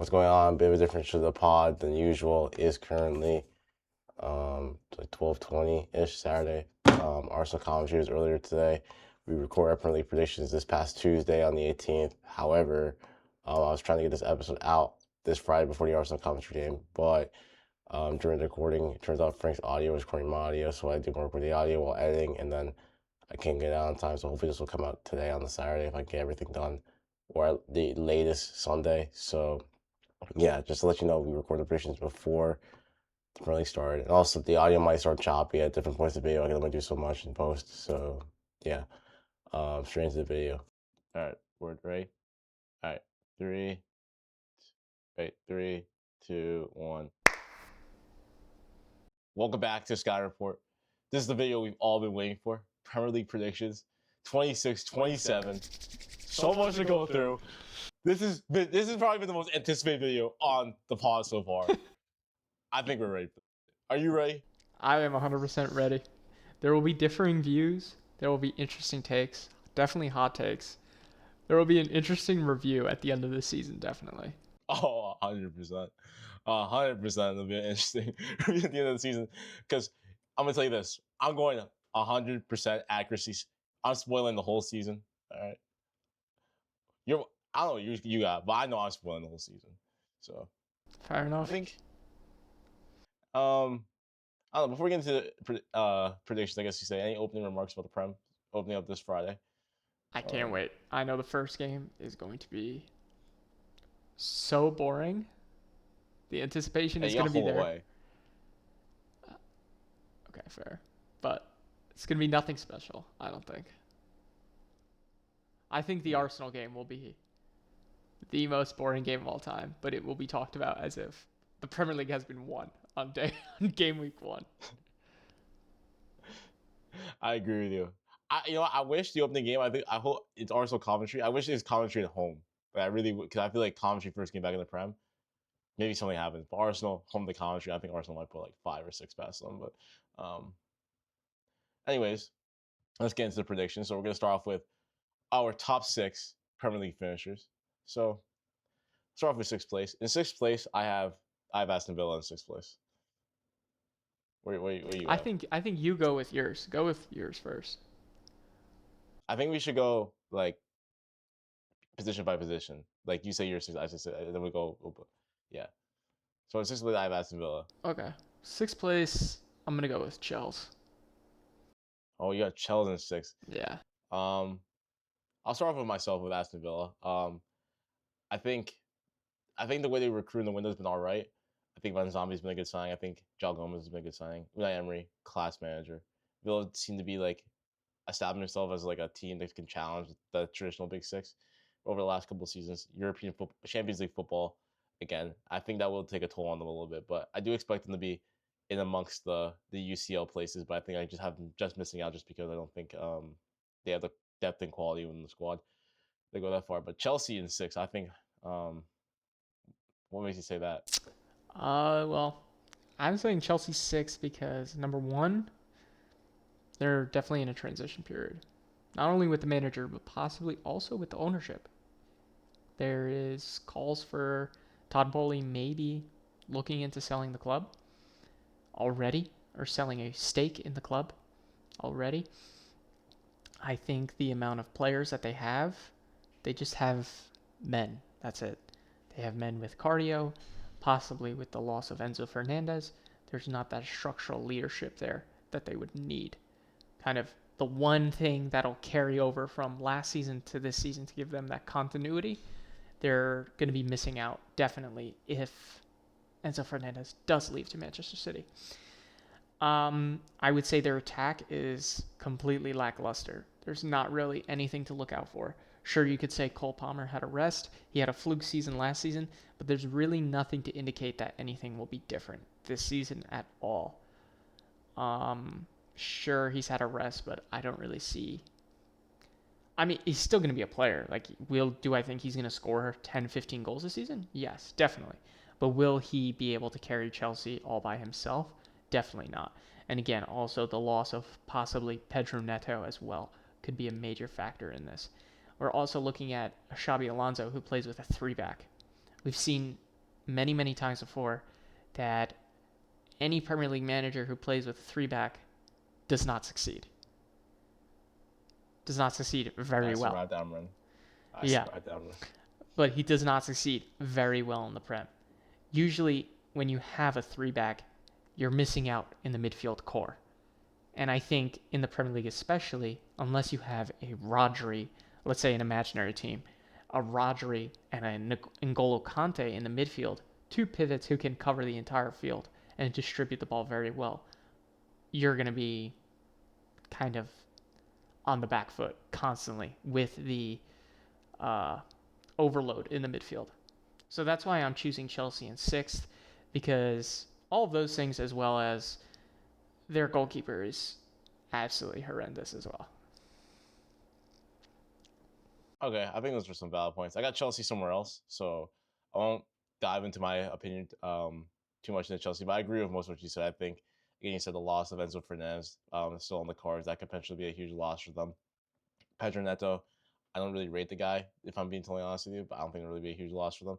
What's going on? A bit of a different to the pod than usual is currently like 12:20 ish Saturday. Arsenal commentary was earlier today. We record our Premier League predictions this past Tuesday on the 18th. However, I was trying to get this episode out this Friday before the Arsenal commentary game, but during the recording, it turns out Frank's audio was recording my audio, so I did work with the audio while editing, and then I can't get it out on time. So hopefully this will come out today on the Saturday if I get everything done, or at the latest Sunday. So yeah, just to let you know, we record the predictions before the Premier League started. And also, the audio might start choppy at different points of the video. I can only do so much in post. So, yeah, straight into the video. All right, word ready? All right, three, two, one. Welcome back to Sky Report. This is the video we've all been waiting for. Premier League predictions, 26-27. So much to go through. This has probably been the most anticipated video on the pod so far. I think we're ready. Are you ready? I am 100% ready. There will be differing views. There will be interesting takes. Definitely hot takes. There will be an interesting review at the end of the season, definitely. Oh, 100%. 100% it'll be an interesting review at the end of the season. Because I'm going to tell you this. I'm going 100% accuracy. I'm spoiling the whole season. All right. I don't know you got, but I know I'm spoiling the whole season. So Fair enough. I think I don't know, before we get into predictions, I guess you say any opening remarks about the Prem opening up this Friday. I can't wait. I know the first game is going to be so boring. The anticipation is going to be there. Away. Okay, fair. But it's going to be nothing special, I don't think. I think the Arsenal game will be the most boring game of all time, but it will be talked about as if the Premier League has been won on game week 1. I agree with you. I wish the opening game. I hope it's Arsenal commentary. I wish it's commentary at home. But I really, because I feel like commentary first game back in the Prem, maybe something happens. But Arsenal home the commentary, I think Arsenal might put like 5 or 6 past them. But anyways, let's get into the predictions. So we're gonna start off with our top 6 Premier League finishers. So start off with 6th place. In 6th place, I have Aston Villa in 6th place. Where you I think you go with yours. Go with yours first. I think we should go like position by position. Like you say yours, I say, then we go. Yeah. So in 6th place, I have Aston Villa. Okay. 6th place, I'm gonna go with Chelsea. Oh, you got Chelsea in 6th. Yeah. I'll start off with myself with Aston Villa. I think the way they recruit in the window's been all right. I think Van Zombie's been a good signing. I think João Gomez has been a good signing. Unai Emery, class manager. Villa seem to be like establishing themselves as like a team that can challenge the traditional Big Six over the last couple of seasons. European football, Champions League football, again, I think that will take a toll on them a little bit. But I do expect them to be in amongst the UCL places. But I think I just have them just missing out just because I don't think they have the depth and quality in the squad. They go that far. But Chelsea in 6, I think. What makes you say that? Well, I'm saying Chelsea 6 because number 1, they're definitely in a transition period. Not only with the manager, but possibly also with the ownership. There is calls for Todd Bowley maybe looking into selling the club already, or selling a stake in the club already. I think the amount of players that they just have men. That's it. They have men with cardio, possibly with the loss of Enzo Fernandez. There's not that structural leadership there that they would need. Kind of the one thing that'll carry over from last season to this season to give them that continuity, they're going to be missing out, definitely, if Enzo Fernandez does leave to Manchester City. I would say their attack is completely lackluster. There's not really anything to look out for. Sure, you could say Cole Palmer had a rest. He had a fluke season last season, but there's really nothing to indicate that anything will be different this season at all. Sure, he's had a rest, but I don't really see. I mean, he's still going to be a player. Like, do I think he's going to score 10, 15 goals this season? Yes, definitely. But will he be able to carry Chelsea all by himself? Definitely not. And again, also the loss of possibly Pedro Neto as well could be a major factor in this. We're also looking at Xabi Alonso, who plays with a 3-back. We've seen many, many times before that any Premier League manager who plays with a three back does not succeed. Does not succeed very I well. survived that run. I Yeah, survived that run. but he does not succeed very well in the Prem. Usually, when you have a three back, you're missing out in the midfield core. And I think in the Premier League, especially, unless you have a Rodri, let's say an imaginary team, a Rodri and a N'Golo Kante in the midfield, two pivots who can cover the entire field and distribute the ball very well, you're going to be kind of on the back foot constantly with the uh, overload in the midfield. So that's why I'm choosing Chelsea in sixth, because all of those things, as well as their goalkeeper, is absolutely horrendous as well. Okay, I think those were some valid points. I got Chelsea somewhere else, so I won't dive into my opinion too much into Chelsea. But I agree with most of what you said. I think again, you said the loss of Enzo Fernandez is still on the cards. That could potentially be a huge loss for them. Pedro Neto, I don't really rate the guy if I'm being totally honest with you, but I don't think it'll really be a huge loss for them.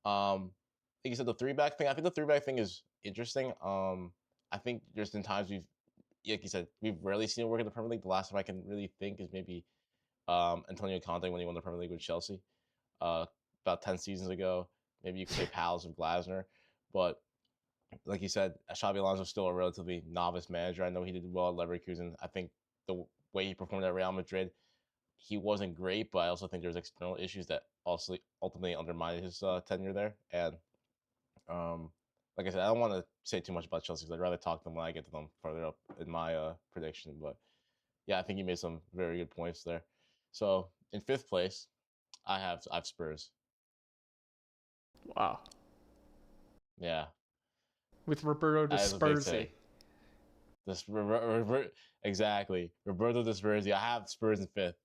Like you said, the three back thing. I think the three back thing is interesting. I think there's been times like you said, we've rarely seen it work in the Premier League. The last time I can really think is maybe Antonio Conte when he won the Premier League with Chelsea uh, about 10 seasons ago. Maybe you could say pals of Glasner. But like you said, Xabi Alonso is still a relatively novice manager. I know he did well at Leverkusen. I think the way he performed at Real Madrid, he wasn't great, but I also think there's external issues that also ultimately undermined his tenure there. And um, like I said, I don't want to say too much about Chelsea because I'd rather talk to them when I get to them further up in my prediction. But yeah, I think you made some very good points there. So in fifth place, I have Spurs. Wow. Yeah, With Roberto De that is a big Spursy. take. This exactly Roberto De Spurs. I have Spurs in fifth.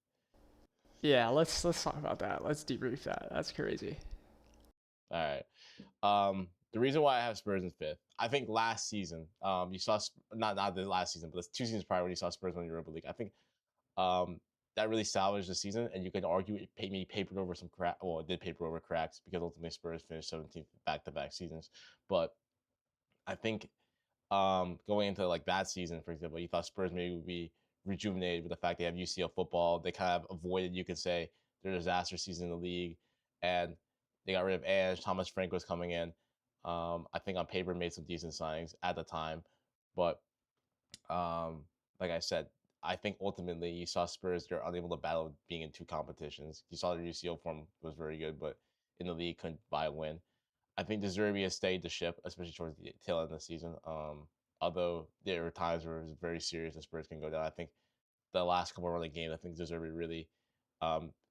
Yeah, let's talk about that. Let's debrief that. That's crazy. All right. The reason why I have Spurs in fifth, I think last season, you saw not the last season, but the 2 seasons prior when you saw Spurs win the Europa League. I think that really salvaged the season, and you can argue it maybe papered over some crack. Well, it did paper over cracks because ultimately Spurs finished 17th back-to-back seasons. But I think going into like that season, for example, you thought Spurs maybe would be rejuvenated with the fact they have UCL football. They kind of avoided, you could say, their disaster season in the league, and they got rid of Ange. Thomas Frank was coming in. I think on paper made some decent signings at the time, but um, like I said, I think ultimately you saw Spurs they're unable to battle being in two competitions. You saw their UCL form was very good, but in the league couldn't buy a win. I think De Zerbi has stayed the ship, especially towards the tail end of the season. Although there were times where it was very serious and Spurs can go down. I think the last couple of run of the game, I think De Zerbi really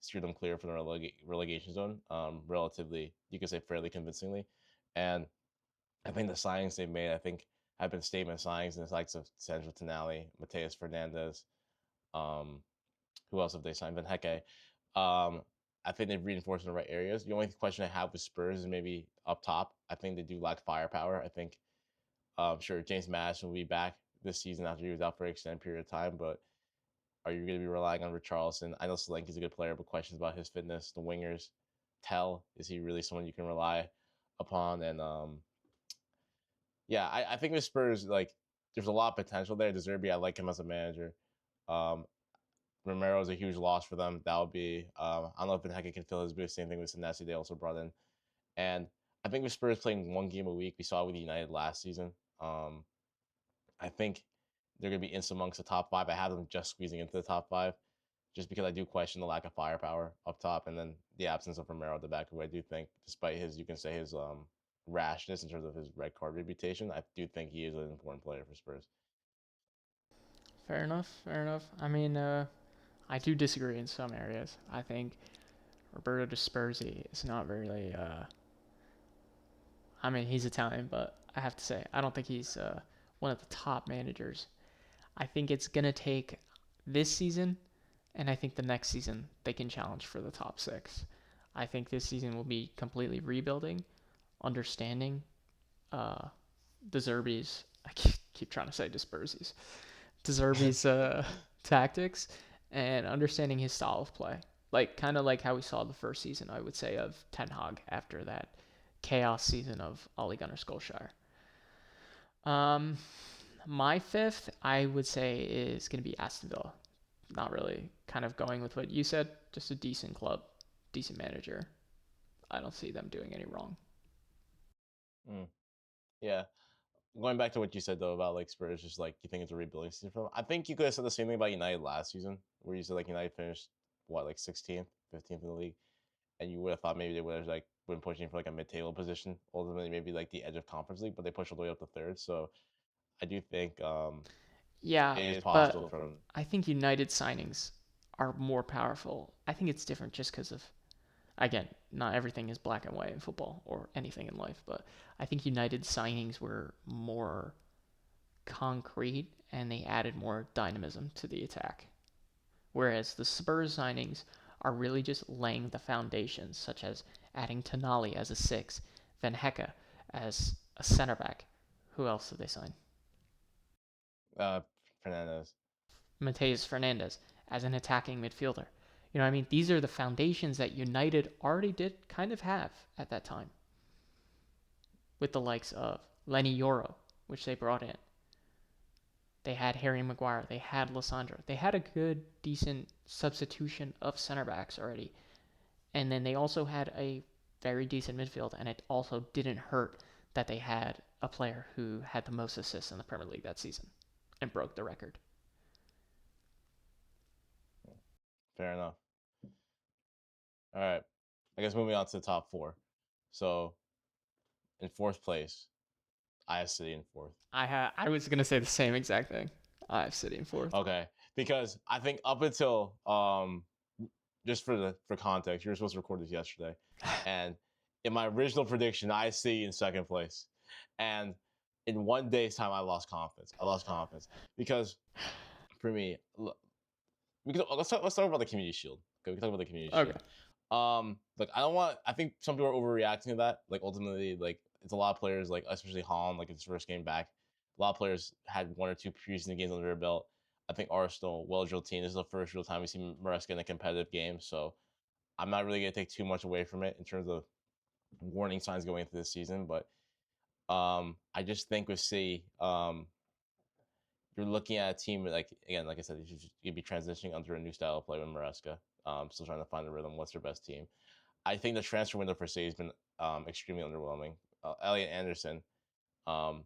steered them clear from the relegation zone, relatively, you could say fairly convincingly. And I think the signings they made, I think, have been statement signings in the likes of Sandro Tonali, Mateus Fernandez. Um, who else have they signed? Van Hecke. Um, I think they've reinforced in the right areas. The only question I have with Spurs is maybe up top. I think they do lack firepower. I think, sure, James Madison will be back this season after he was out for an extended period of time, but are you going to be relying on Richarlison? I know Solanke's a good player, but questions about his fitness. The wingers, Tell, is he really someone you can rely upon? And yeah, I think with Spurs, like, there's a lot of potential there. De Zerbi, I like him as a manager. Um, Romero is a huge loss for them. That would be, I don't know if Ben Hecke can fill his boots. Same thing with Senesi, they also brought in. And I think with Spurs playing one game a week, we saw it with United last season. Um, I think they're going to be in amongst the top five. I have them just squeezing into the top five, just because I do question the lack of firepower up top, and then the absence of Romero at the back, who I do think, despite his, you can say his rashness in terms of his red card reputation, I do think he is an important player for Spurs. Fair enough. Fair enough. I mean, I do disagree in some areas. I think Roberto De Spursy is not really. I mean, he's Italian, but I have to say, I don't think he's one of the top managers. I think it's gonna take this season, and I think the next season they can challenge for the top six. I think this season will be completely rebuilding, understanding uh, De Zerbi's. I keep trying to say Disperses. De Zerbi's tactics and understanding his style of play. Like kind of like how we saw the first season, I would say, of Ten Hag after that chaos season of Ole Gunnar Solskjaer. Um, my fifth, I would say, is going to be Aston Villa. Not really. Kind of going with what you said. Just a decent club, decent manager. I don't see them doing any wrong. Mm, yeah. Going back to what you said though about like Spurs, just like you think it's a rebuilding season for them. I think you could have said the same thing about United last season, where you said like United finished what like 16th, 15th in the league, and you would have thought maybe they would have like been pushing for like a mid-table position, ultimately maybe like the edge of Conference League, but they pushed all the way up to third. So I do think Yeah, it is possible but from I think United signings are more powerful. I think it's different just because of, again, not everything is black and white in football or anything in life, but I think United signings were more concrete and they added more dynamism to the attack. Whereas the Spurs signings are really just laying the foundations, such as adding Tonali as a six, Van Hecke as a center back. Who else did they sign? uh, Fernandez. Mateus Fernandez as an attacking midfielder. You know what I mean? These are the foundations that United already did kind of have at that time with the likes of Lenny Yoro, which they brought in. They had Harry Maguire. They had Lissandro. They had a good, decent substitution of center backs already. And then they also had a very decent midfield, and it also didn't hurt that they had a player who had the most assists in the Premier League that season and broke the record. Fair enough. All right, I guess moving on to the top four. So in fourth place, I have City in fourth. I was gonna say the same exact thing. I have City in fourth. Okay, because I think up until just for context, you were supposed to record this yesterday, and in my original prediction, I see in second place, and in one day's time, I lost confidence. I lost confidence because for me, let's talk about the Community Shield. Okay, we can talk about the Community Okay. Shield. Like I don't want. I think some people are overreacting to that. Like ultimately, like it's a lot of players, like especially Holland, like his first game back. A lot of players had one or two preseason games under their belt. I think Arsenal, well-drilled team. This is the first real time we see Maresca in a competitive game, so I'm not really gonna take too much away from it in terms of warning signs going into this season. But I just think with City, you're looking at a team like again, like I said, you'd be transitioning under a new style of play with Maresca. Still trying to find the rhythm. What's their best team? I think the transfer window for City has been extremely underwhelming. Elliot Anderson, um,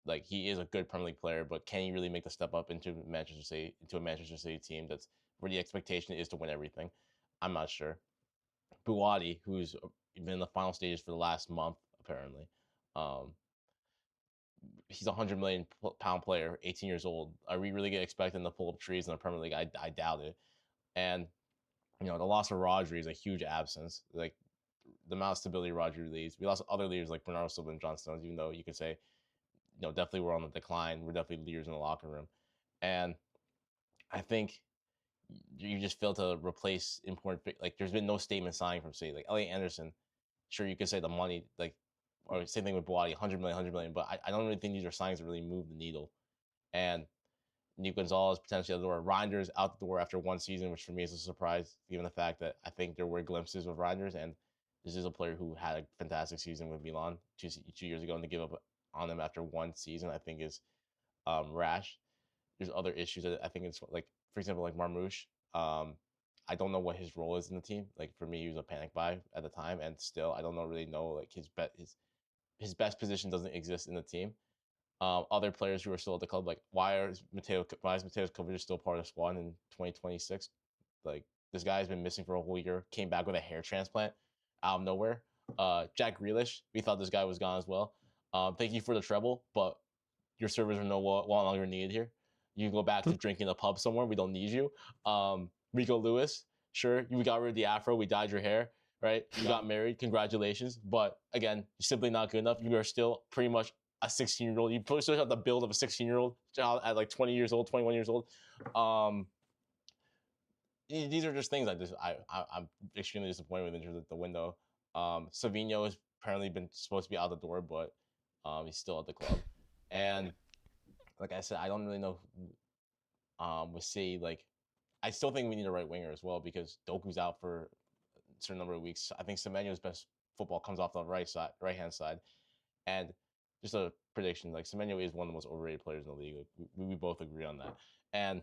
like he is a good Premier League player, but can he really make the step up into a Manchester City team that's where the expectation is to win everything? I'm not sure. Buwadi, who's been in the final stages for the last month, apparently. Um, he's a £100 million player, 18 years old. Are we really gonna expect him to pull up trees in the Premier League? I doubt it. And the loss of Rodri is a huge absence. Like the amount of stability Rodri leaves. We lost other leaders like Bernardo Silva and John Stones, even though you could say, definitely we're on the decline. We're definitely leaders in the locker room. And I think you just fail to replace important, like there's been no statement signing from City. Like Elliot Anderson, sure you could say the money, like, or same thing with Boadi, 100 million, but I don't really think these are signings that really move the needle. And Nico Gonzalez potentially out the door. Reinders out the door after one season, which for me is a surprise, given the fact that I think there were glimpses of Reinders, and this is a player who had a fantastic season with Milan 2 years ago, and to give up on them after one season, I think is rash. There's other issues that I think it's like, for example, like Marmouche. Um, I don't know what his role is in the team. Like for me, he was a panic buy at the time, and still I don't really know like his best position doesn't exist in the team. Other players who are still at the club, like why is Mateo's Kovacic still part of the squad in 2026? Like this guy has been missing for a whole year, came back with a hair transplant out of nowhere. Jack Grealish, we thought this guy was gone as well. Thank you for the treble, but your servers are no longer needed here. You can go back to drinking in a pub somewhere. We don't need you. Rico Lewis, sure, you got rid of the afro. We dyed your hair, right? You got married. Congratulations. But again, you're simply not good enough. You are still pretty much a 16-year-old. You still have the build of a 16-year-old child at like 20 years old, 21 years old. Um, these are just things I'm extremely disappointed with in terms of the window. Savino has apparently been supposed to be out the door, but he's still at the club. And like I said, I don't really know. With City, like I still think we need a right winger as well because Doku's out for a certain number of weeks. I think Semenyo's best football comes off the right hand side, and just a prediction, like Semenyo is one of the most overrated players in the league. Like, we both agree on that, and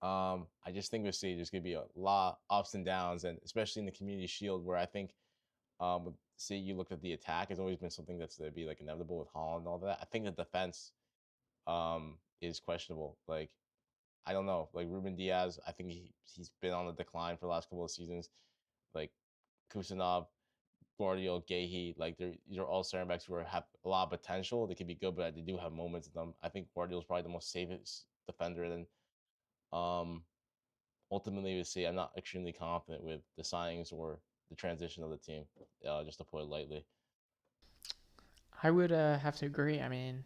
I just think with City there's gonna be a lot of ups and downs, and especially in the Community Shield, where I think with City you look at the attack has always been something that's gonna be like inevitable with Holland and all that. I think the defense is questionable. Like I don't know, like Ruben Diaz, I think he's been on the decline for the last couple of seasons. Like Kusanov, Guardiola, Gahey, like these are all center backs who have a lot of potential. They could be good, but they do have moments in them. I think Guardiola's probably the most safest defender. And um, ultimately, we see I'm not extremely confident with the signings or the transition of the team. Just to put it lightly. I would have to agree. I mean,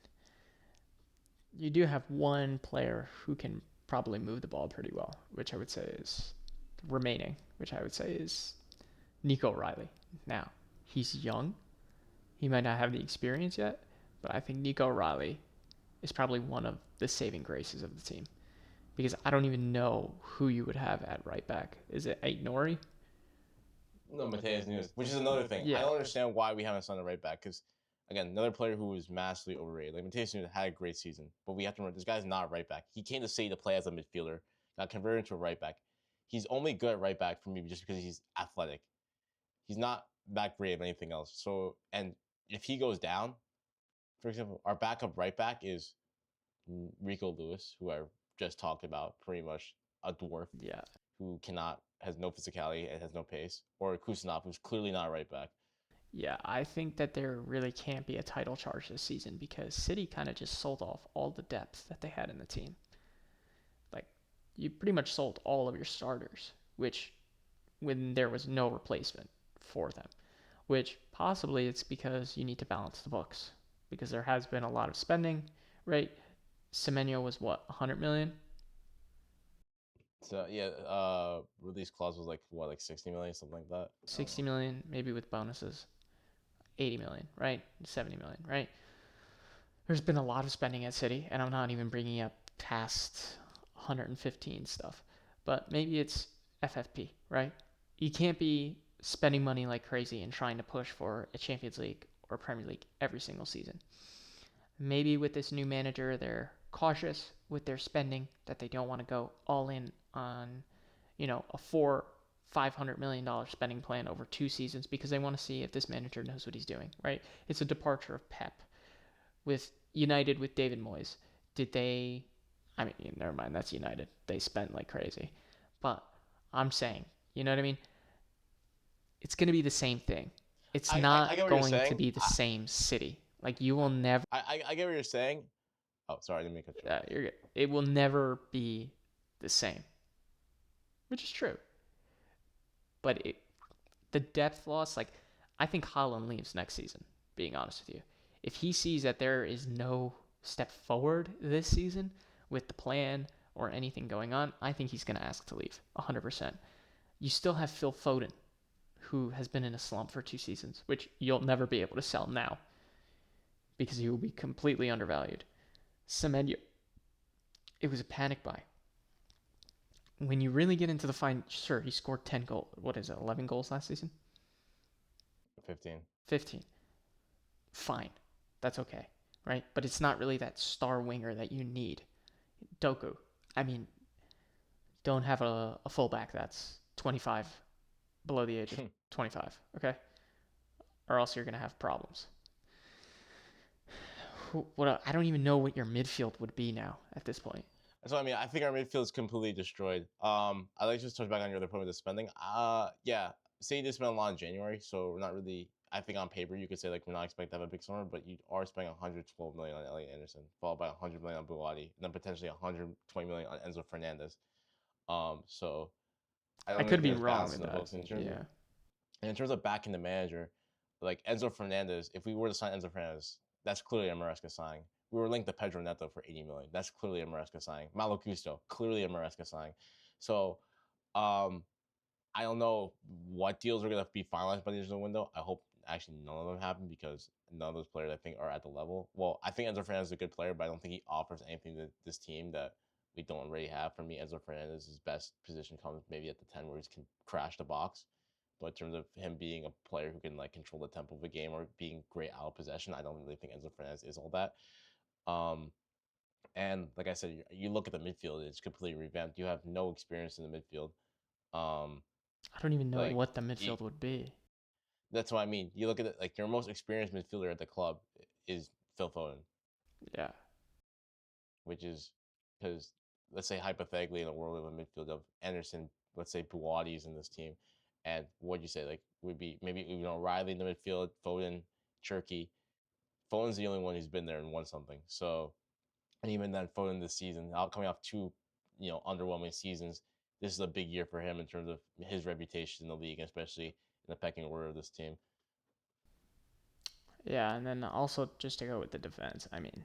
you do have one player who can probably move the ball pretty well, which I would say is remaining, which I would say is Nico Riley. Now, he's young. He might not have the experience yet, but I think Nico Riley is probably one of the saving graces of the team because I don't even know who you would have at right back. Is it Ait Nori? No, Mateus Nunes, which is another thing. I Yeah. don't understand why we haven't signed a right back because, again, another player who was massively overrated. Like Mateus Nunes had a great season, but we have to remember this guy's not a right back. He came to City to play as a midfielder, got converted into a right back. He's only good at right back for me just because he's athletic. He's not that great at anything else. So, and if he goes down, for example, our backup right back is Rico Lewis, who I just talked about, pretty much a dwarf. Yeah. Who has no physicality and has no pace, or Kusanov, who's clearly not a right back. Yeah, I think that there really can't be a title charge this season because City kind of just sold off all the depth that they had in the team. Like, you pretty much sold all of your starters, which when there was no replacement for them, which possibly it's because you need to balance the books because there has been a lot of spending, right? Semenyo was what, 100 million? So yeah, release clause was like what, like 60 million, something like that. 60 million, maybe with bonuses, 80 million, right? 70 million, right? There's been a lot of spending at City, and I'm not even bringing up past 115 stuff, but maybe it's FFP, right? You can't be spending money like crazy and trying to push for a Champions League or Premier League every single season. Maybe with this new manager, they're cautious with their spending, that they don't want to go all in on, a $500 million spending plan over 2 seasons because they want to see if this manager knows what he's doing, right? It's a departure of Pep. With United with David Moyes, did they? I mean, never mind. That's United. They spent like crazy, but I'm saying, you know what I mean? It's gonna be the same thing. It's I get not what you're going to saying. be the same City. Like you will never. I get what you're saying. Oh, sorry, I didn't mean to cut you off. You're good. It will never be the same, which is true. But the depth loss, like I think Haaland leaves next season. Being honest with you, if he sees that there is no step forward this season with the plan or anything going on, I think he's going to ask to leave 100%. You still have Phil Foden, who has been in a slump for 2 seasons, which you'll never be able to sell now because he will be completely undervalued. Semenyo, it was a panic buy. When you really get into the fine, sure, he scored 10 goals. What is it, 11 goals last season? 15. 15. Fine. That's okay, right? But it's not really that star winger that you need. Doku, I mean, don't have a fullback that's 25, below the age of 25, okay? Or else you're going to have problems. I don't even know what your midfield would be now at this point. That's what I mean. I think our midfield is completely destroyed. I like to just touch back on your other point with the spending. Yeah, say they spent a lot in January, so we're not really. I think on paper you could say like we're not expecting to have a big summer, but you are spending 112 million on Elliot Anderson, followed by 100 million on Buati, and then potentially 120 million on Enzo Fernandez. So I I don't could think be there's wrong balance with in the that. books Yeah. in terms of backing the manager, like Enzo Fernandez. If we were to sign Enzo Fernandez, that's clearly a Maresca signing. We were linked to Pedro Neto for 80 million. That's clearly a Maresca signing. Malo Gusto, clearly a Maresca signing. So, um, I don't know what deals are going to be finalized by the end of the window. I hope actually none of them happen because none of those players I think are at the level. Well, I think Enzo Fernandez is a good player, but I don't think he offers anything to this team that we don't already have. For me, Enzo Fernandez's best position comes maybe at the 10 where he can crash the box. but in terms of him being a player who can like control the tempo of the game or being great out of possession, I don't really think Enzo Fernandez is all that. Um, and like I said, you look at the midfield; it's completely revamped. You have no experience in the midfield. Um, I don't even know like what the you, midfield would be. that's what I mean. You look at it like your most experienced midfielder at the club is Phil Foden, Yeah. which is because let's say hypothetically in a world of a midfield of Anderson, let's say Buati's in this team, and what'd you say like would be maybe Riley in the midfield, Foden, Cherky. Foden's the only one who's been there and won something. So and even then Foden this season, out coming off two underwhelming seasons, this is a big year for him in terms of his reputation in the league, especially in the pecking order of this team. Yeah, and then also just to go with the defense, I mean,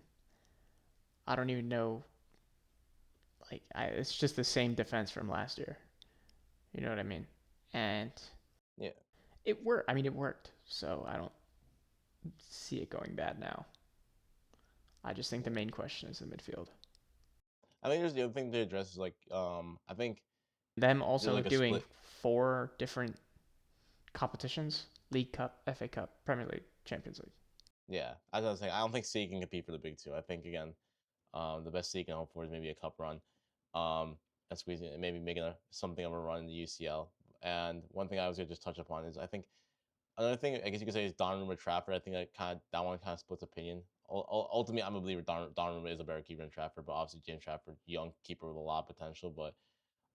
I don't even know. It's just the same defense from last year. You know what I mean? And Yeah. it worked. I mean, it worked. So I don't see it going bad now. I just think the main question is the midfield. I think there's the other thing to address is like I think Them there's also like a doing split. 4 different competitions: League Cup, FA Cup, Premier League, Champions League. Yeah, as I was saying, I don't think City can compete for the big two. I think again, the best City can hope for is maybe a cup run, and squeezing maybe making something of a run in the UCL. And one thing I was gonna just touch upon is I think another thing I guess you could say is Donnarumma Trafford. I think that one kind of splits opinion. Ultimately, I'm a believer Donnarumma is a better keeper than Trafford, but obviously James Trafford, young keeper with a lot of potential. But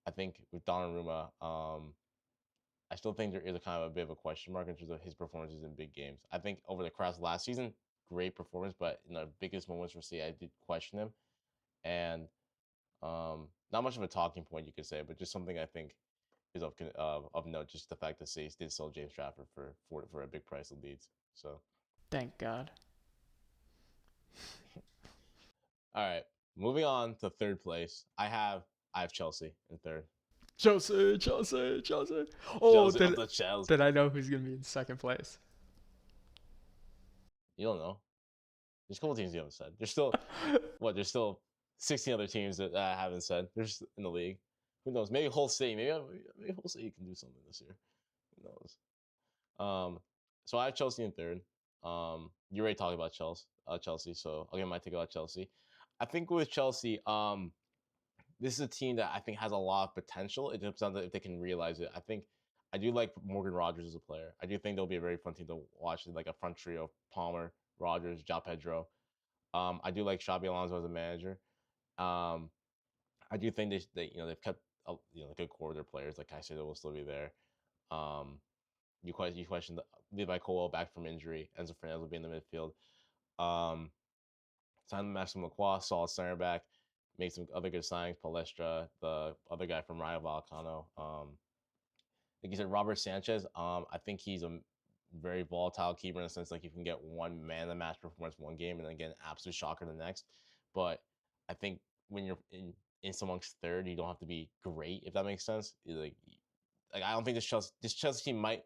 I think with Donnarumma, I still think there is a kind of a bit of a question mark in terms of his performances in big games. I think over the course of last season, great performance, but in the biggest moments for City, I did question him, and not much of a talking point you could say, but just something I think is of note. Just the fact that City did sell James Trafford for a big price of Leeds. So Thank God. all right, moving on to third place. I have Chelsea in third. Chelsea, Chelsea, Chelsea. Oh, Chelsea up did the Chelsea. did I know who's gonna be in second place? You don't know. There's a couple teams you haven't said. There's still 16 other teams that I haven't said. They're just in the league. Who knows? Maybe Hull City. Maybe Hull City can do something this year. Who knows? So I have Chelsea in third. You already talked about Chelsea. So I'll get my take about Chelsea. I think with Chelsea, this is a team that I think has a lot of potential. It depends on if they can realize it. I think I do like Morgan Rogers as a player. I do think they'll be a very fun team to watch, like a front trio of Palmer, Rogers, João Pedro. I do like Xabi Alonso as a manager. Um, I do think they've kept a good core of their players. Like Caicedo will still be there. Um, you questioned Levi Colwell back from injury. Enzo Fernandez will be in the midfield. Um, Signed Maxim Lacroix, solid center back. Made some other good signings. Palestra, the other guy from Rayo Vallecano. Like you said, Robert Sanchez. I think he's a very volatile keeper in the sense like you can get one man of the match performance one game and then get an absolute shocker the next. But I think when you're in someone's third, you don't have to be great if that makes sense. Like I don't think this Chelsea team might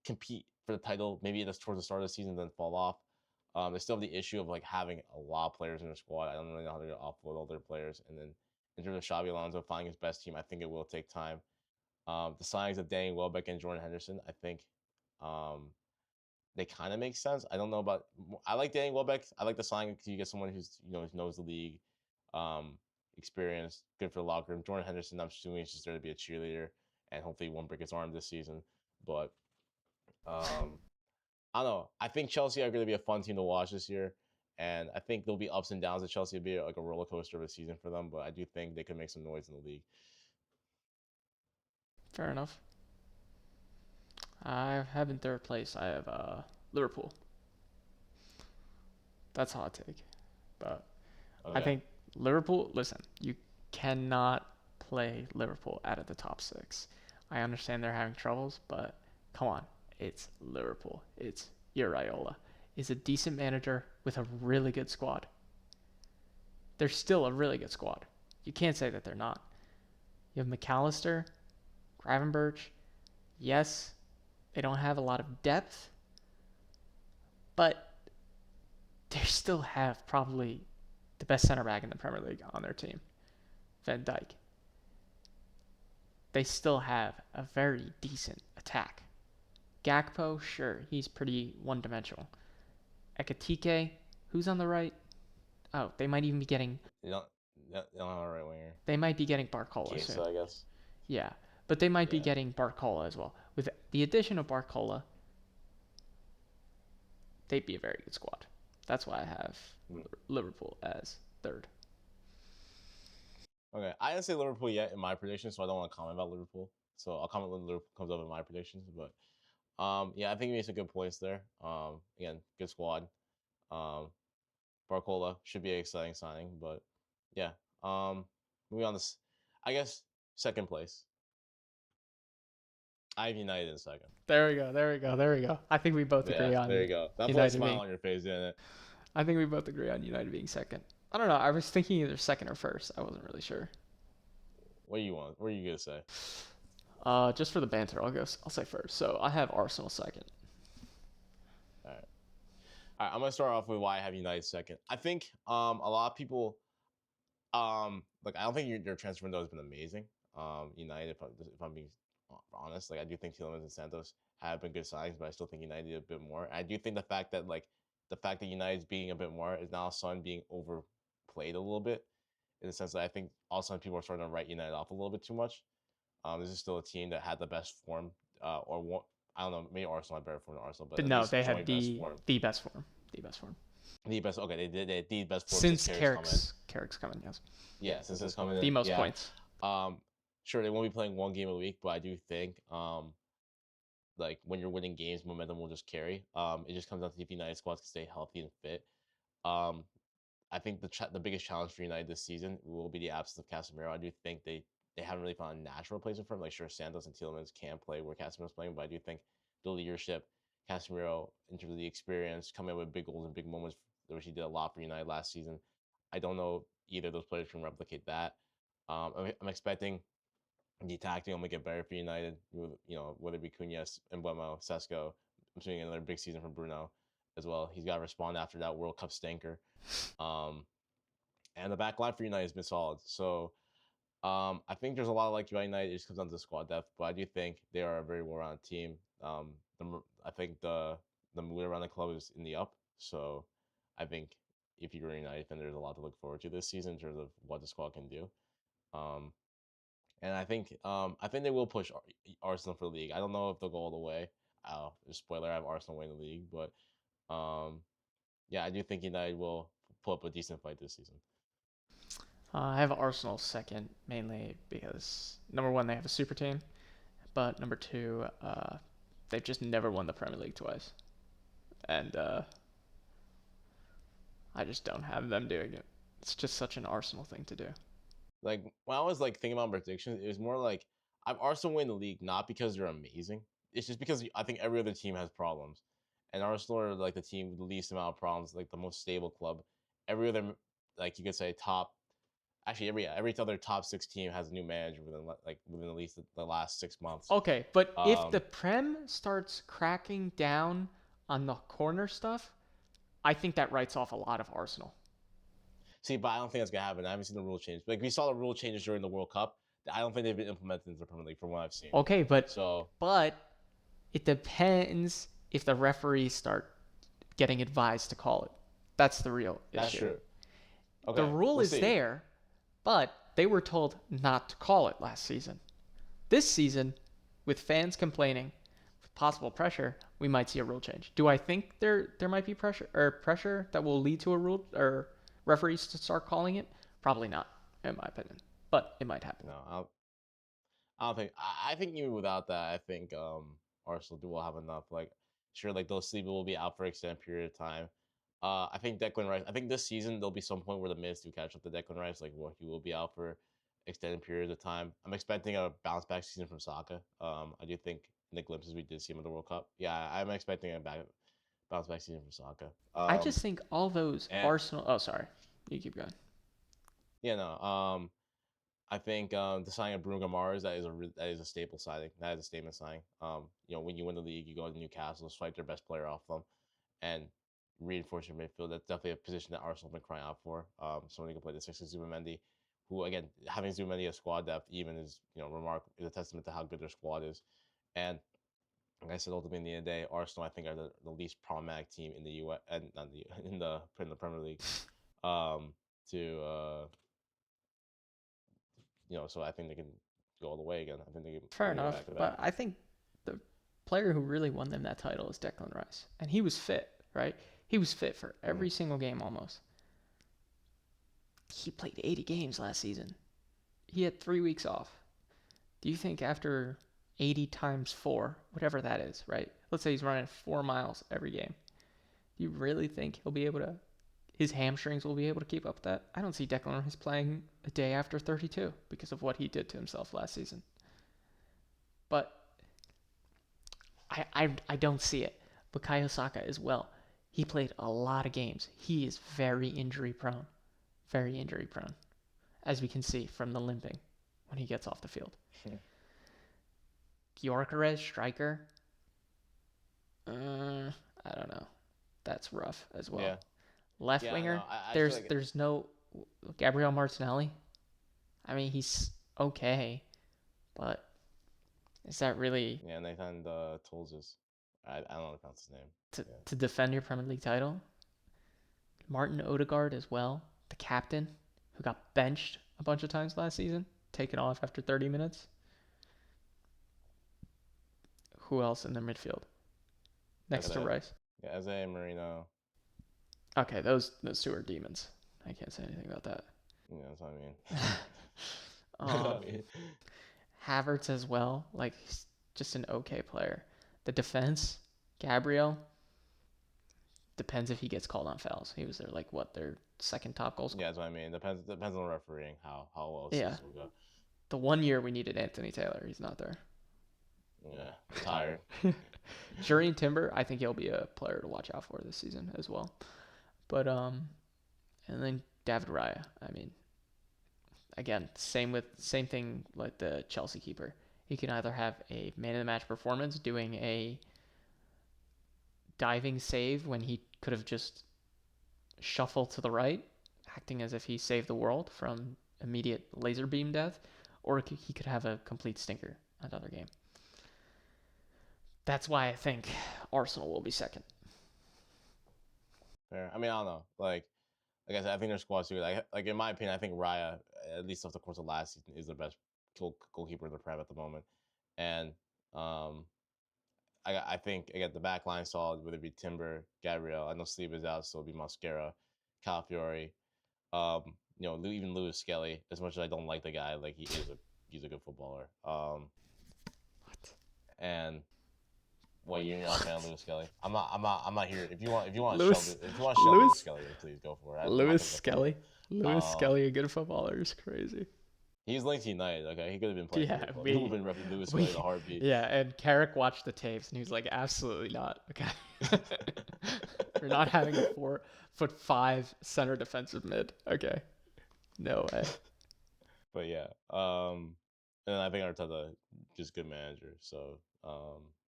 compete for the title. Maybe that's towards the start of the season, then fall off. They still have the issue of like having a lot of players in their squad. I don't really know how to offload all their players. And then in terms of Xabi Alonso finding his best team, I think it will take time. The signings of Danny Welbeck and Jordan Henderson, I think um, they kind of make sense. I don't know about. I like Danny Welbeck. I like the signing because you get someone who's who knows the league, um, experienced, good for the locker room. Jordan Henderson, I'm assuming he's just there to be a cheerleader and hopefully he won't break his arm this season. But um, I don't know. I think Chelsea are going to be a fun team to watch this year. And I think there'll be ups and downs at Chelsea. It'll be like a roller coaster of a season for them, but I do think they could make some noise in the league. Fair enough. I have in third place. I have Liverpool. That's a hot take, but I Okay. think Liverpool. Listen, you cannot play Liverpool out of the top 6. I understand they're having troubles, but come on, it's Liverpool. It's Iraola. Is a decent manager with a really good squad. They're still a really good squad. You can't say that they're not. You have McAllister, Gravenberch. Yes, they don't have a lot of depth, but they still have probably the best center back in the Premier League on their team, Van Dijk. They still have a very decent attack. Gakpo, sure, he's pretty one-dimensional. Ekatike, who's on the right? Oh, they might even be getting. They don't have a right winger. They might be getting Barcola soon. Chiesa, I guess. Yeah, but they might be Yeah. getting Barcola as well. With the addition of Barcola, they'd be a very good squad. That's why I have Liverpool as third. Okay, I didn't say Liverpool yet in my predictions, so I don't want to comment about Liverpool. So I'll comment when Liverpool comes up in my predictions. But yeah, I think he made some good points there. Again, good squad. Um, Barcola should be an exciting signing, but yeah. Moving on this, I guess second place. I have United in second. There we go. There we go. There we go. I think we both Yeah, agree there on you go. That put a United smile being. on your face, didn't it? I think we both agree on United being second. I don't know. I was thinking either second or first. I wasn't really sure. What do you want? What are you gonna say? Just for the banter, I'll say first. So I have Arsenal second. All right. All right. I'm gonna start off with why I have United second. I think a lot of people like I don't think your transfer window has been amazing. United, if I'm being honest, like I do think Tielemans and Santos have been good signings, but I still think United did a bit more. I do think the fact that United's being a bit more is now suddenly being overplayed a little bit, in the sense that I think all of a sudden people are starting to write United off a little bit too much. This is still a team that had the best form, or one, I don't know, maybe Arsenal had better form than Arsenal, but But at no, least they had joint best form. the best form. The best form. The best, okay, they had the best form Since since Carrick's Carrick's coming, yes. yeah, since it's coming The in. most Yeah. points. Sure, they won't be playing one game a week, but I do think like when you're winning games, momentum will just carry. It just comes down to if United squads can stay healthy and fit. Um, I think the biggest challenge for United this season will be the absence of Casemiro. I do think they haven't really found a natural replacement for him. Like sure, Santos and Tielemans can play where Casemiro's playing, but I do think the leadership, Casemiro, in terms of the experience, coming up with big goals and big moments, which he did a lot for United last season. I don't know either of those players can replicate that. I'm expecting the attack team will make it better for United. Whether it be Cunha, Embuemo, Sesko. I'm seeing another big season from Bruno as well. He's got to respond after that World Cup stinker. Um, and the back line for United has been solid. So I think there's a lot of like United. It just comes down to the squad depth, but I do think they are a very well-rounded team. I think the mood around the club is in the up. So I think if you're a United fan, there's a lot to look forward to this season in terms of what the squad can do. Um, and I think they will push Arsenal for the league. I don't know if they'll go all the way. Spoiler: I have Arsenal winning the league, but yeah, I do think United will put up a decent fight this season. I have Arsenal second, mainly because number one, they have a super team, but number two, they've just never won the Premier League twice, and I just don't have them doing it. It's just such an Arsenal thing to do. Like when I was like thinking about predictions, it was more like I've Arsenal win the league not because they're amazing. It's just because I think every other team has problems, and Arsenal are like the team with the least amount of problems, like the most stable club. Every other, like you could say, top. Actually, every other top six team has a new manager within at least the last 6 months. Okay, but if the Um, Prem starts cracking down on the corner stuff, I think that writes off a lot of Arsenal. See, but I don't think that's gonna happen. I haven't seen the rule change. Like we saw the rule changes during the World Cup. I don't think they've been implemented into the Premier League from what I've seen. Okay, So but it depends if the referees start getting advised to call it. That's the real that's issue. true. The Okay, rule we'll is see. there, but they were told not to call it last season. This season, with fans complaining, with possible pressure, we might see a rule change. Do I think there might be pressure that will lead to a rule or referees to start calling it? Probably not, in my opinion. But it might happen. No, I don't think. I think even without that, I think Arsenal will have enough. Like, sure, like those sleep will be out for an extended period of time. I think Declan Rice. I think this season there'll be some point where the minutes do catch up to Declan Rice. Like, well, he will be out for extended periods of time. I'm expecting a bounce back season from Saka. I do think in the glimpses we did see him in the World Cup. Yeah, I'm expecting a bounce back season from Saka. I just think all those And Arsenal. Oh, sorry. You keep going. yeah, no. I think the signing of Bruno Mars that is a staple signing. That is a statement signing. When you win the league, you go to Newcastle, swipe their best player off them, and reinforce your midfield. That's definitely a position that Arsenal have been crying out for. Someone who can play the six of Zubimendi, who again having Zubimendi as squad depth even is is a testament to how good their squad is. And like I said, ultimately, in the end of the day, Arsenal, I think, are the least problematic team in the U.S. and not the in the Premier League. Um, to so I think they can go all the way again. I think Fair they can go enough, back to back. but I think the player who really won them that title is Declan Rice, and he was fit, right? He was fit for Mm. every single game almost. He played 80 games last season. He had 3 weeks off. Do you think after 80 times 4, whatever that is, right? Let's say he's running 4 miles every game. Do you really think he'll be able to, his hamstrings will be able to keep up with that? I don't see Declan Rice playing a day after 32 because of what he did to himself last season. But I don't see it. Bukayo Saka as well. He played a lot of games. He is very injury prone. Very injury prone. As we can see from the limping when he gets off the field. Gyökeres, striker. I don't know. That's rough as well. Yeah, Left yeah. winger, No, I feel there's like there's no Gabriel Martinelli. I mean, he's okay, but is that really Nathan Tolzis. I don't know how to pronounce his name. to, Yeah, to defend your Premier League title? Martin Odegaard as well, the captain, who got benched a bunch of times last season, taken off after 30 minutes. Who else in the midfield next to Eze, Rice? yeah, Eze Marino. Okay, those two are demons. I can't say anything about that. That's what I mean. That's what um, I mean. Havertz as well, like he's just an okay player. The defense, Gabriel, depends if he gets called on fouls. He was their second top goal scorer. Yeah, that's what I mean. Depends on the refereeing how well the Yeah, season will go. the 1 year we needed Anthony Taylor, he's not there. Yeah, retired. Jurriën Timber, I think he'll be a player to watch out for this season as well. But and then David Raya. I mean, again, same thing like the Chelsea keeper. He can either have a man of the match performance doing a diving save when he could have just shuffled to the right, acting as if he saved the world from immediate laser beam death, or he could have a complete stinker another game. That's why I think Arsenal will be second. Fair. I mean, I don't know. Like I said, I think their squad's too good. Like in my opinion, I think Raya, at least off the course of last season, is the best goalkeeper in the Prem at the moment. And um, I think again the back line solid, whether it be Timber, Gabriel. I know Sleep is out, so it'll be Mosquera, Calafiori. Even Lewis Skelly. As much as I don't like the guy, like he's a good footballer. What? And what you're not a fan of Lewis Skelly? I'm not here. If you want to shove Lewis, it, if you want to shove Lewis Lewis, Skelly, then please go for it. I'm not Lewis gonna defend Skelly, him. Lewis Um, Skelly, a good footballer is crazy. he's linked to United. Okay, he could have been playing for Yeah, Liverpool. Liverpool we, been repping Lewis we, Skelly in a heartbeat. yeah, and Carrick watched the tapes and he was like, absolutely not. Okay, we're not having a 4'5" center defensive mid. Okay, no way. But yeah, and I think Arteta just good manager. So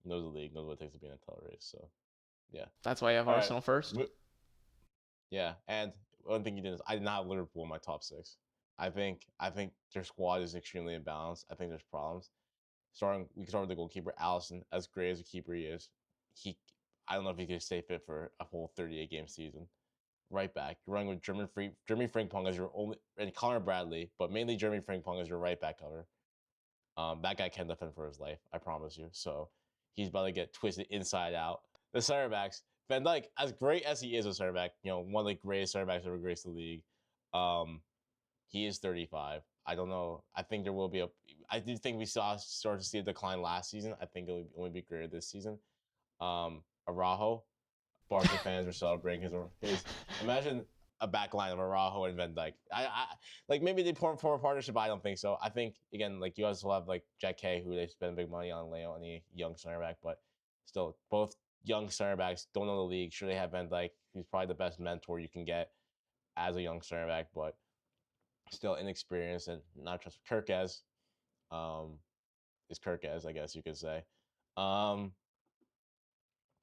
knows the league, knows what it takes to be in a title race. So yeah. That's why you have All right. Arsenal first. Yeah, and one thing you did is I did not have Liverpool in my top six. I think their squad is extremely imbalanced. I think there's problems. We can start with the goalkeeper, Allison. As great as a keeper he is, he I don't know if he can stay fit for a whole 38 game season. Right back, you're running with Jeremy Frimpong as your only, and Connor Bradley, but mainly Jeremy Frimpong as your right back cover. That guy can defend for his life, I promise you. So he's about to get twisted inside out. The center backs, Van Dyke, as great as he is a center back, one of the greatest center backs ever graced the league. Um, he is 35. I don't know. I think there will be a. I do think we start to see a decline last season. I think it'll only be greater this season. Araujo, Barca fans are celebrating his. Imagine a back line of Araujo and Van Dyke. I like maybe they form a partnership. But I don't think so. I think again, like you guys will have like Jack K, who they spend big money on, Leo, any young center back, but still both young center backs don't know the league. Sure, they have Van Dyke, who's probably the best mentor you can get as a young center back, but still inexperienced and not just Kirkez. Um, is Kirkez, I guess you could say. Um,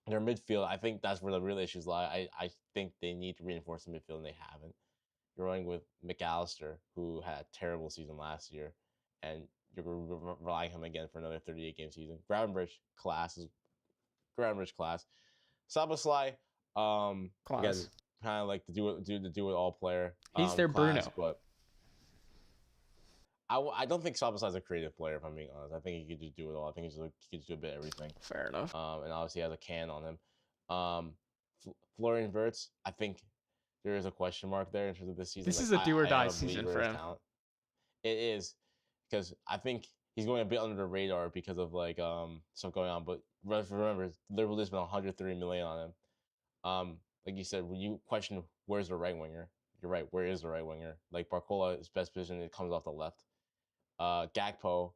their midfield, I think that's where the real issues lie. I think they need to reinforce the midfield, and they haven't. You're running with McAllister, who had a terrible season last year, and you're relying on him again for another 38 game season. Gravenberch class is Grammars class. Sabaslai, again, Class. kind of like the do it all player He's their class, Bruno. but I don't think Sabaslai's a creative player. If I'm being honest, I think he could just do it all. I think he could just do a bit of everything. Fair enough. And obviously has a can on him. Florian Wirtz, I think there is a question mark there in terms of this season. This Like is a do or I am die a season believer for in his him. talent. It is because I think he's going a bit under the radar because of like stuff going on. But remember, Liverpool just spent 130 million on him. Like you said, when you question where's the right winger, you're right. Where is the right winger? Like Barcola, best position, it comes off the left. Gakpo,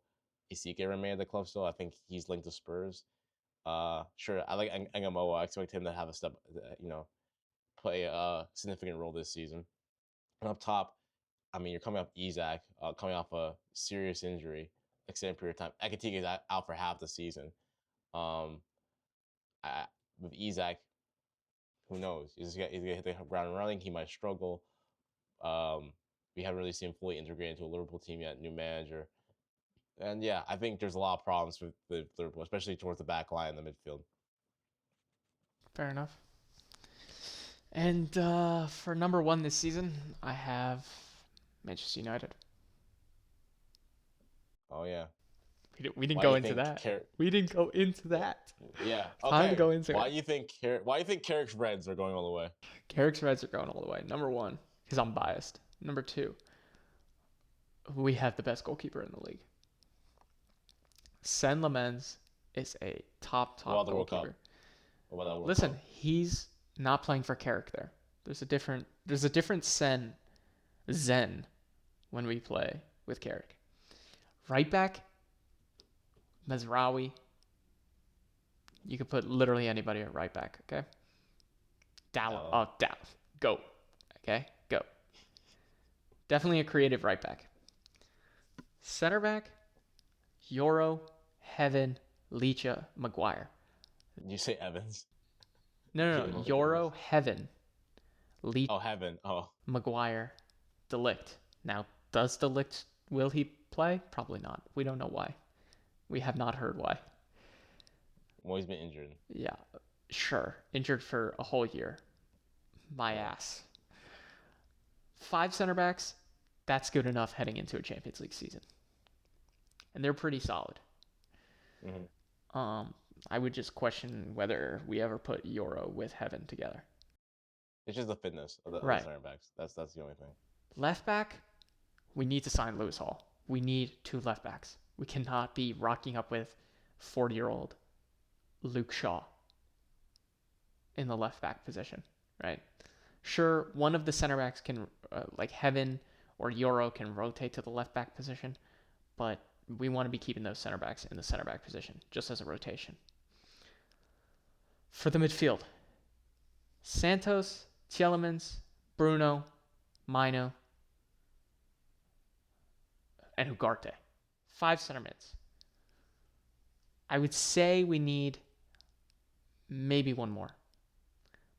Isike remain at the club still. I think he's linked to Spurs. Sure, I like Engamoa. I expect him to have a step, play a significant role this season. And up top, I mean, you're coming off Isak, coming off a serious injury, extended period of time. Ekatike is out for half the season. Um, with Isak, who knows? He's gonna hit the ground running. He might struggle. We haven't really seen him fully integrated into a Liverpool team yet. New manager, and yeah, I think there's a lot of problems with Liverpool, especially towards the back line in the midfield. Fair enough. And for number 1 this season, I have Manchester United. Oh yeah. We didn't Why go do you into think that. We didn't go into that. Yeah. Time Okay. to go into Why it. do you think Carrick's Reds are going all the way? Carrick's Reds are going all the way. Number 1, because I'm biased. Number 2, we have the best goalkeeper in the league. Sen Lamens is a top What about the World Cup? goalkeeper. What about that World Listen, Cup? he's not playing for Carrick there. There's a different Zen when we play with Carrick. Right back, Mezraoui. You could put literally anybody at right back, okay? Dow. Go. Okay? Go. Definitely a creative right back. Center back, Euro, Heaven, Licha, Maguire. You say Evans? No. Euro, Heaven, Licha, Oh, Heaven. Oh, Maguire, Delict. Now, will he play? Probably not. We don't know why. We have not heard why. well, he's been injured. Yeah, sure. Injured for a whole year. My ass. 5 center backs, that's good enough heading into a Champions League season. And they're pretty solid. Mm-hmm. I would just question whether we ever put Euro with Heaven together. It's just the fitness of the center backs. That's the only thing. Left back, we need to sign Lewis Hall. We need 2 left backs. We cannot be rocking up with 40-year-old Luke Shaw in the left back position, right? Sure, one of the center backs can, like Heaven or Euro, can rotate to the left back position, but we want to be keeping those center backs in the center back position, just as a rotation. For the midfield, Santos, Tielemans, Bruno, Mino, and Ugarte. 5 center mids. I would say we need maybe one more.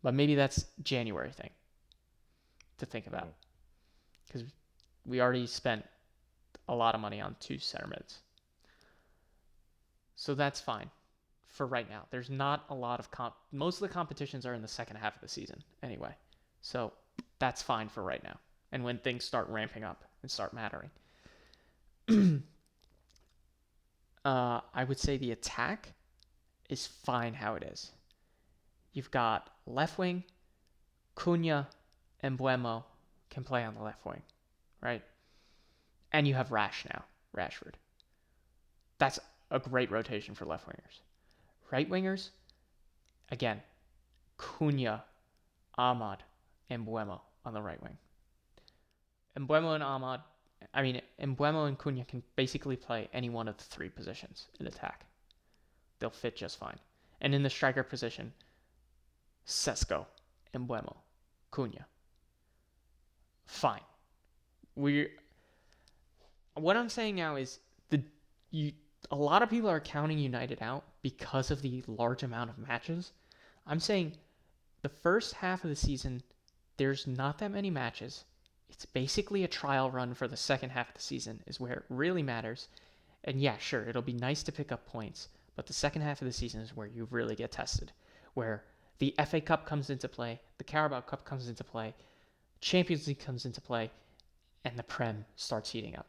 But maybe that's January thing to think about. Because we already spent a lot of money on 2 center mids. So that's fine for right now. There's not a lot of most of the competitions are in the second half of the season anyway. So that's fine for right now. And when things start ramping up and start mattering. I would say the attack is fine how it is. You've got left wing, Cunha and Buemo can play on the left wing, right? And you have Rashford. That's a great rotation for left wingers. Right wingers, again, Cunha, Ahmad, and Buemo on the right wing. And Buemo and Cunha can basically play any one of the 3 positions in attack. They'll fit just fine. And in the striker position, Sesko, Embuemo, Cunha. Fine. What I'm saying now is a lot of people are counting United out because of the large amount of matches. I'm saying the first half of the season, there's not that many matches. It's basically a trial run for the second half of the season is where it really matters. And yeah, sure, it'll be nice to pick up points, But the second half of the season is where you really get tested, where the FA Cup comes into play, the Carabao Cup comes into play, Champions League comes into play, and the Prem starts heating up.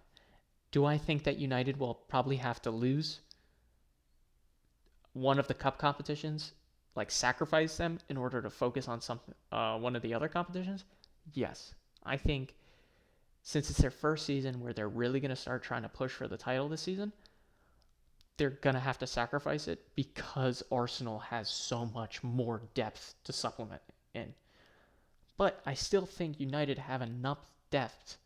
Do I think that United will probably have to lose one of the cup competitions, like sacrifice them in order to focus on one of the other competitions? Yes. I think since it's their first season where they're really going to start trying to push for the title this season, they're going to have to sacrifice it because Arsenal has so much more depth to supplement in. But I still think United have enough depth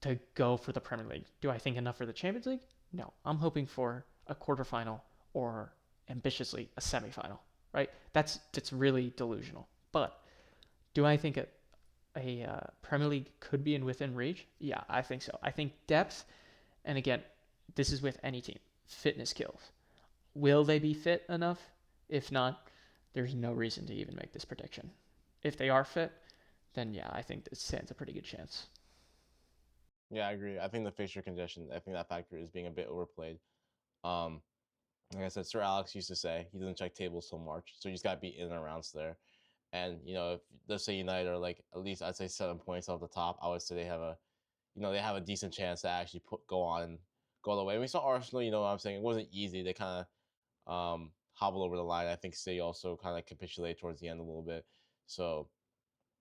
to go for the Premier League. Do I think enough for the Champions League? No. I'm hoping for a quarterfinal or ambitiously a semifinal, right? That's really delusional. But do I think a Premier League could be in within reach? Yeah, I think so. I think depth, and again, this is with any team, fitness kills. Will they be fit enough? If not, there's no reason to even make this prediction. If they are fit, then yeah, I think this stands a pretty good chance. Yeah, I agree. I think the fixture congestion, I think that factor is being a bit overplayed. Um, like I said, Sir Alex used to say he doesn't check tables till March, so you just got to be in and around there. And if let's say United are like at least I'd say 7 points off the top, I would say they have a decent chance to actually go on and go all the way. We saw Arsenal, what I'm saying, it wasn't easy. They kind of hobbled over the line. I think City also kind of capitulated towards the end a little bit. So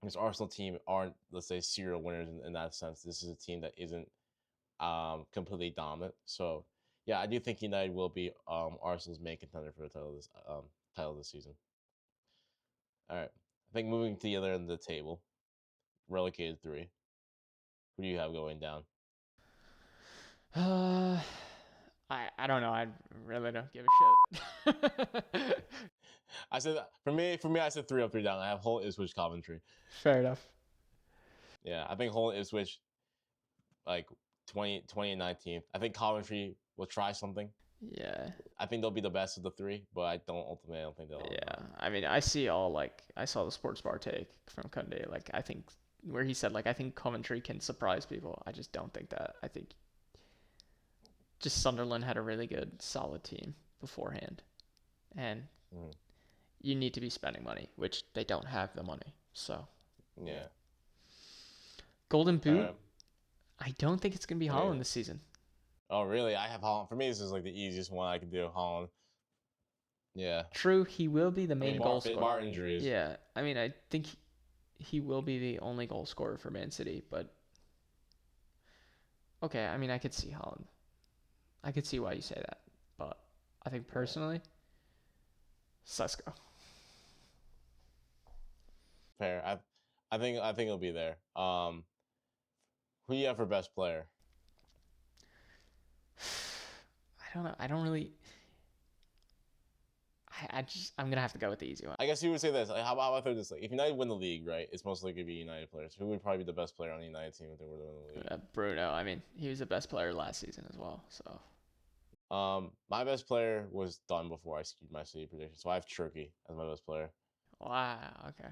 this Arsenal team aren't, let's say, serial winners in that sense. This is a team that isn't completely dominant. So yeah, I do think United will be Arsenal's main contender for the title this season. All right, I think moving to the other end of the table, relegated three. Who do you have going down? Uh, I don't know. I really don't give a shit. I said for me, I said 3 up, 3 down. I have Hull, Ipswich, Coventry. Fair enough. Yeah, I think Hull, Ipswich, like 20 and 19th. I think Coventry will try something. Yeah. I think they'll be the best of the three, but I don't think they'll. Yeah. I mean, I saw the sports bar take from Kunde. Like, I think where he said, like, I think Coventry can surprise people. I just don't think that. I think just Sunderland had a really good, solid team beforehand. And you need to be spending money, which they don't have the money. So, Yeah. Golden Boot, I don't think it's going to be Haaland this season. Oh, really? I have Haaland. For me, this is like the easiest one I can do. Haaland. Yeah. True, he will be the main goal scorer. Bar injuries. Yeah, I mean, I think he will be the only goal scorer for Man City, but okay, I mean, I could see Haaland. I could see why you say that, but I think personally, Sesko. Fair. I think it'll be there. Who do you have for best player? I don't know. I don't really. I'm gonna have to go with the easy one. I guess you would say this. Like, how about I throw this? Like, if United win the league, right, it's most likely to be United players. Who would probably be the best player on the United team if they were to win the league? Bruno. I mean, he was the best player last season as well. So. My best player was done before I skewed my city prediction, so I have Turkey as my best player. Wow. Okay.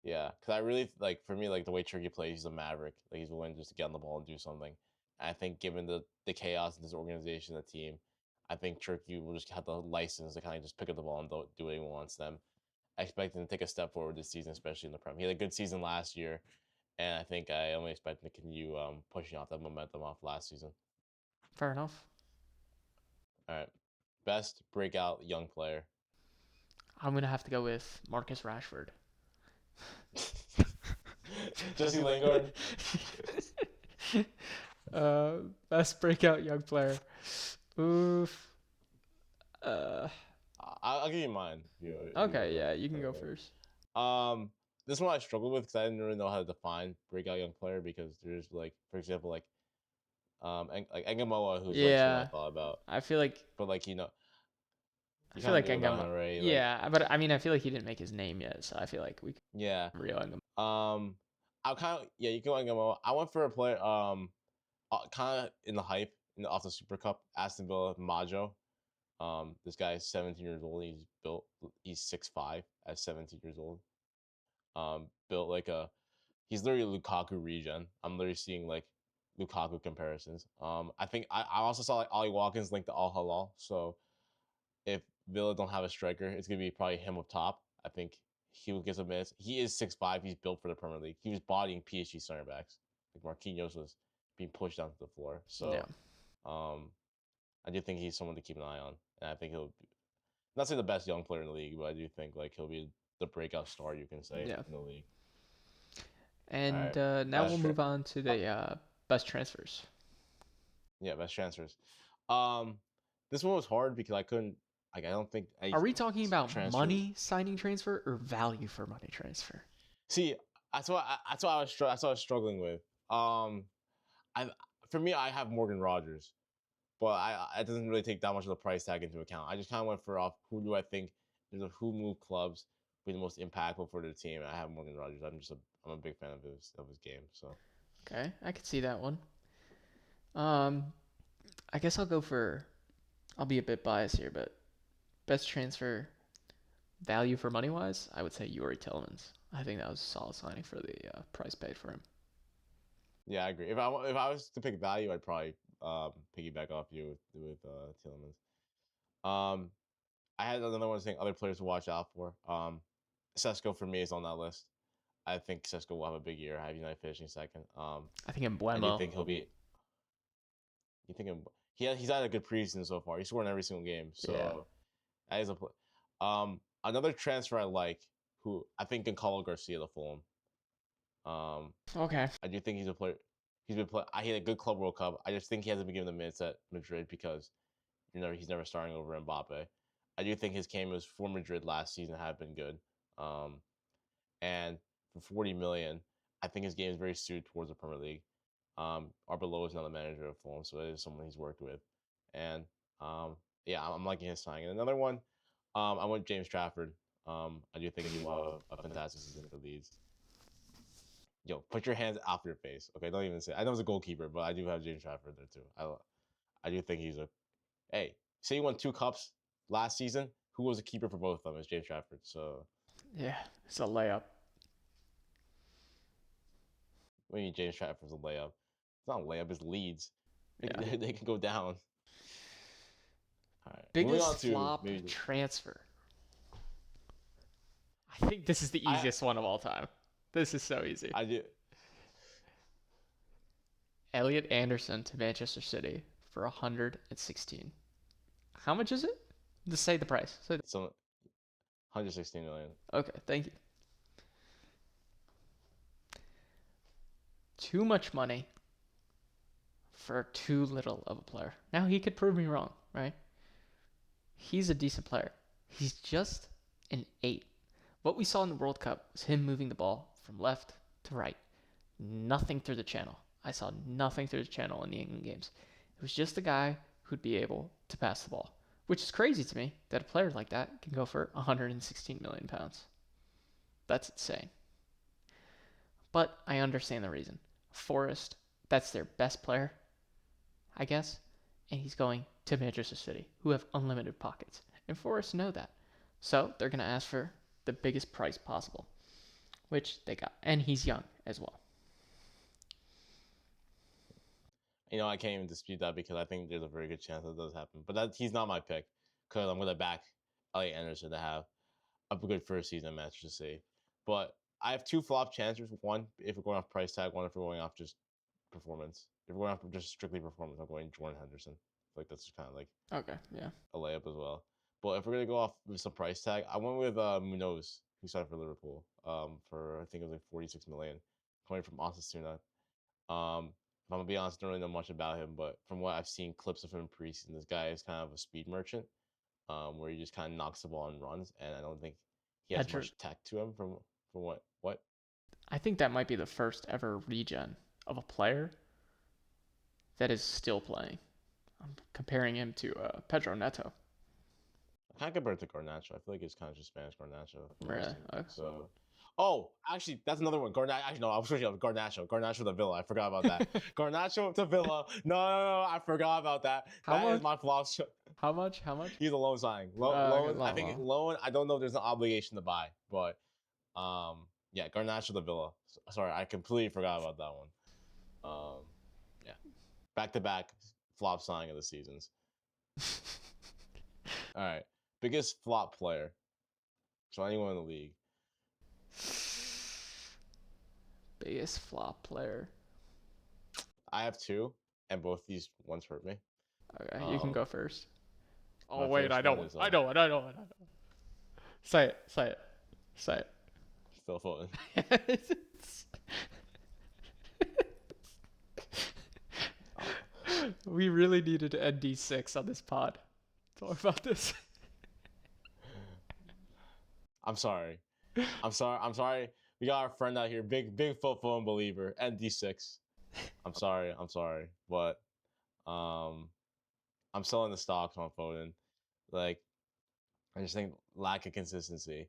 Yeah, because I really like for me like the way Turkey plays, he's a maverick. Like he's willing just to get on the ball and do something. And I think given the chaos in this organization, the team, I think Turkey will just have the license to kind of just pick up the ball and do what he wants them. I expect him to take a step forward this season, especially in the Prem. He had a good season last year, and I think I only expect him to continue pushing off that momentum off last season. Fair enough. All right, best breakout young player. I'm gonna have to go with Marcus Rashford. Jesse Lingard. Best breakout young player. Oof. I'll give you mine. Okay, yeah, you can go first. This one I struggled with because I didn't really know how to define breakout young player because there's like, for example, like Engamoa, who's like someone I thought about. I feel like, but like I feel like Engamoa. Yeah, but I mean, I feel like he didn't make his name yet, so I feel like we. Yeah. Real Engamoa. I kind of you can go Engamoa. I went for a player kind of in the hype off the Super Cup, Aston Villa Majo. This guy is 17 years old. He's 6'5" at 17 years old. Built like he's literally Lukaku regen. I'm literally seeing like Lukaku comparisons. I think I also saw like Ollie Watkins linked to Al Hilal. So if Villa don't have a striker, it's gonna be probably him up top. I think he will get some minutes. He is 6'5". He's built for the Premier League. He was bodying PSG center backs. Like Marquinhos was being pushed down to the floor. Yeah. So I do think he's someone to keep an eye on. And I think he'll be, not say the best young player in the league, but I do think like he'll be the breakout star, you can say, Yeah. in the league. All And right. now we'll move on to the best transfers. Yeah, best transfers. Um, this one was hard because I couldn't. Like, I don't think I Are we talking about transfer. money signing transfer or value for money transfer? See, that's what I was struggling with. I for me, I have Morgan Rogers, but it doesn't really take that much of the price tag into account. I just kind of went for off who do I think there's a who move clubs be the most impactful for the team. And I have Morgan Rogers. I'm a big fan of his game. So Okay, I could see that one. Um, I guess I'll go for. I'll be a bit biased here, but best transfer value for money wise, I would say Yuri Tillmans. I think that was a solid signing for the price paid for him. yeah, I agree. If I was to pick value, I'd probably piggyback off you with Tielemans. Um, I had another one saying other players to watch out for. Sesko for me is on that list. I think Sesko will have a big year. I have United finishing second. I think I do Embuemo. think he'll be. You think he's had a good preseason so far. He's scored in every single game. Yeah. So that is a play. Another transfer I like, who I think Gonçalo Garcia to Fulham. Okay. I do think he's a player. He's been play. I had a good Club World Cup. I just think he hasn't been given the minutes at Madrid because he's never starting over Mbappe. I do think his cameos for Madrid last season have been good. Um, and for 40 million, I think his game is very suited towards the Premier League. Arbeloa is now the manager of Fulham, so it is someone he's worked with. And yeah, I'm liking his signing. And another one, I went James Trafford. I do think he will have a fantastic season for Leeds. Yo, put your hands off your face. Okay, don't even say. I know he's a goalkeeper, but I do have James Trafford there too. I do think he's a. Hey, say he won 2 cups last season. Who was the keeper for both of them? It's James Trafford. So Yeah, it's a layup. I mean, James Trafford's a layup. It's not a layup. It's Leeds. Yeah. They can go down. All right, moving on Biggest to flop maybe transfer. I think this is the I easiest one of all time. This is so easy. I do. Elliot Anderson to Manchester City for 116. How much is it? Just say the price. Some 116 million. Okay, thank you. Too much money for too little of a player. Now he could prove me wrong, right? He's a decent player. He's just an 8. What we saw in the World Cup was him moving the ball from left to right. Nothing through the channel. I saw nothing through the channel in the England games. It was just a guy who'd be able to pass the ball, which is crazy to me that a player like that can go for 116 million pounds. That's insane. But I understand the reason. Forest, that's their best player, I guess, and he's going to Manchester City, who have unlimited pockets. And Forest know that. So they're going to ask for the biggest price possible, which they got. And he's young as well. I can't even dispute that because I think there's a very good chance that does happen. But he's not my pick because I'm gonna back Elliot Anderson to have a good first season match to see. But I have 2 flop chances. One, if we're going off price tag. One, if we're going off just performance. If we're going off just strictly performance, I'm going Jordan Henderson. I feel like that's just kind of like Okay, yeah. a layup as well. But if we're gonna go off with some price tag, I went with Munoz, who signed for Liverpool, for I think it was like 46 million, coming from Osasuna. If I'm gonna be honest, I don't really know much about him, but from what I've seen clips of him in preseason, this guy is kind of a speed merchant, where he just kind of knocks the ball and runs, and I don't think he has Pedro, much tech to him from what. I think that might be the first ever regen of a player that is still playing. I'm comparing him to Pedro Neto. I can't compare it to Garnacho. I feel like it's kind of just Spanish Garnacho from what I've Really? seen. So, oh, actually, that's another one. Garnacho. Actually, no, I was switching up. Garnacho to Villa. I forgot about that. Garnacho to Villa. No, I forgot about that. How That much? is my flop. How much? How much? He's a loan signing. Okay, Loan. I think loan. loan. I don't know. If there's an obligation to buy, but yeah, Garnacho to Villa. Sorry, I completely forgot about that one. Yeah, back to back flop signing of the seasons. All right. Biggest flop player. So anyone in the league. Biggest flop player. I have two, and both these ones hurt me. Okay, you can go first. Oh My wait, I first one know it. is I know it. I know it. I know it. Say it. Say it. Say Phil Foden. it. We really needed to end D6 on this pod. Talk about this. I'm sorry. I'm sorry. I'm sorry. We got our friend out here, big Phil Foden believer, and D6. I'm sorry. I'm sorry, but um, I'm selling the stocks on Foden. Like I just think lack of consistency.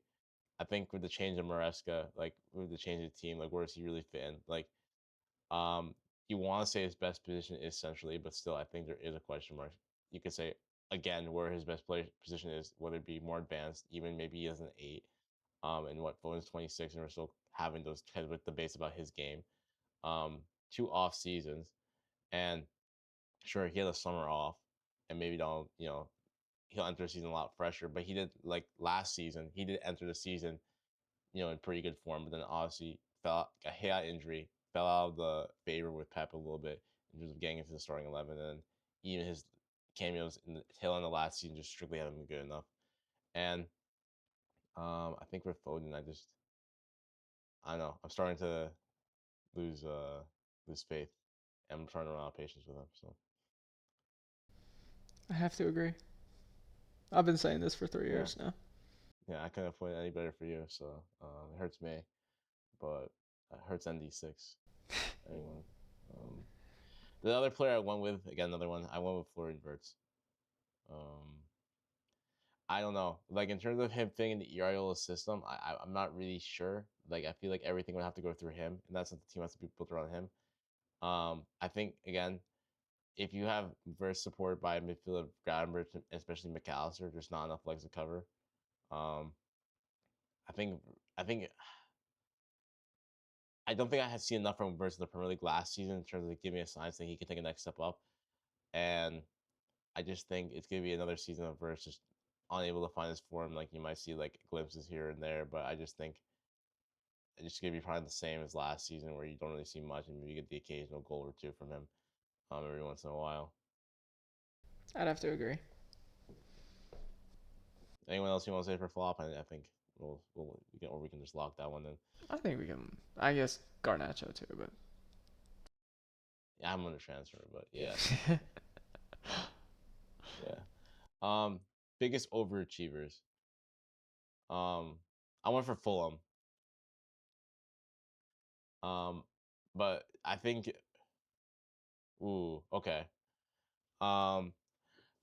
I think with the change of Maresca, like with the change of team, like where does he really fit in? Like, um, you want to say his best position is centrally, but still, I think there is a question mark. You could say again where his best play position is, whether it be more advanced, even maybe he has an eight. And what Foden's 26, and we're still having those kind of debates about his game. 2 off seasons, and sure he had a summer off, and maybe don't he'll enter the season a lot fresher. But he did like last season. He did enter the season in pretty good form, but then obviously got hit out injury, fell out of the favor with Pep a little bit in terms of getting into the starting 11, and even his cameos in the tail end of last season just strictly haven't been good enough. And I think with Foden, I don't know, I'm starting to lose lose faith, and I'm trying to run out of patience with him. So I have to agree. I've been saying this for 3 years now. yeah, I couldn't put it any better for you. So it hurts me, but it hurts ND6. Anyone. Um, the other player I went with, again, another one, I went with Florian Wirtz. Um, I don't know. Like, in terms of him fitting in the Iraola system, I'm not really sure. Like, I feel like everything would have to go through him, and that's what the team has to be built around him. I think, again, if you have Wirtz supported by a midfield of Gravenberch, especially McAllister, there's not enough legs to cover. Um, I think, I think, I don't think I had seen enough from Wirtz in the Premier League last season in terms of giving me a sign saying he could take a next step up. And I just think it's gonna be another season of Verse just unable to find his form. Like you might see like glimpses here and there, but I just think it's just gonna be probably the same as last season, where you don't really see much, and maybe you get the occasional goal or two from him every once in a while. I'd have to agree. Anyone else you want to say for flop? I think we can just lock that one in. I think we can. I guess Garnacho too, but Yeah, I'm gonna transfer, but yeah, yeah. Biggest overachievers. I went for Fulham. Um, but I think, ooh, okay. Um,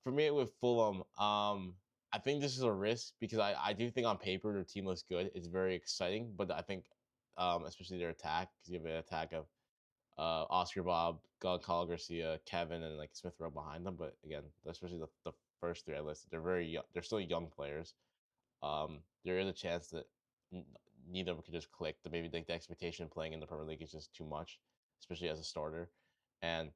for me with Fulham, I think this is a risk because I do think on paper their team looks good. It's very exciting, but I think, especially their attack, because you have an attack of Oscar Bob, Gonçalo Garcia, Kevin, and like Smith Rowe behind them. But again, especially the first three I listed, they're very young. They're still young players. There is a chance that neither of them could just click. That maybe the expectation of playing in the Premier League is just too much, especially as a starter. And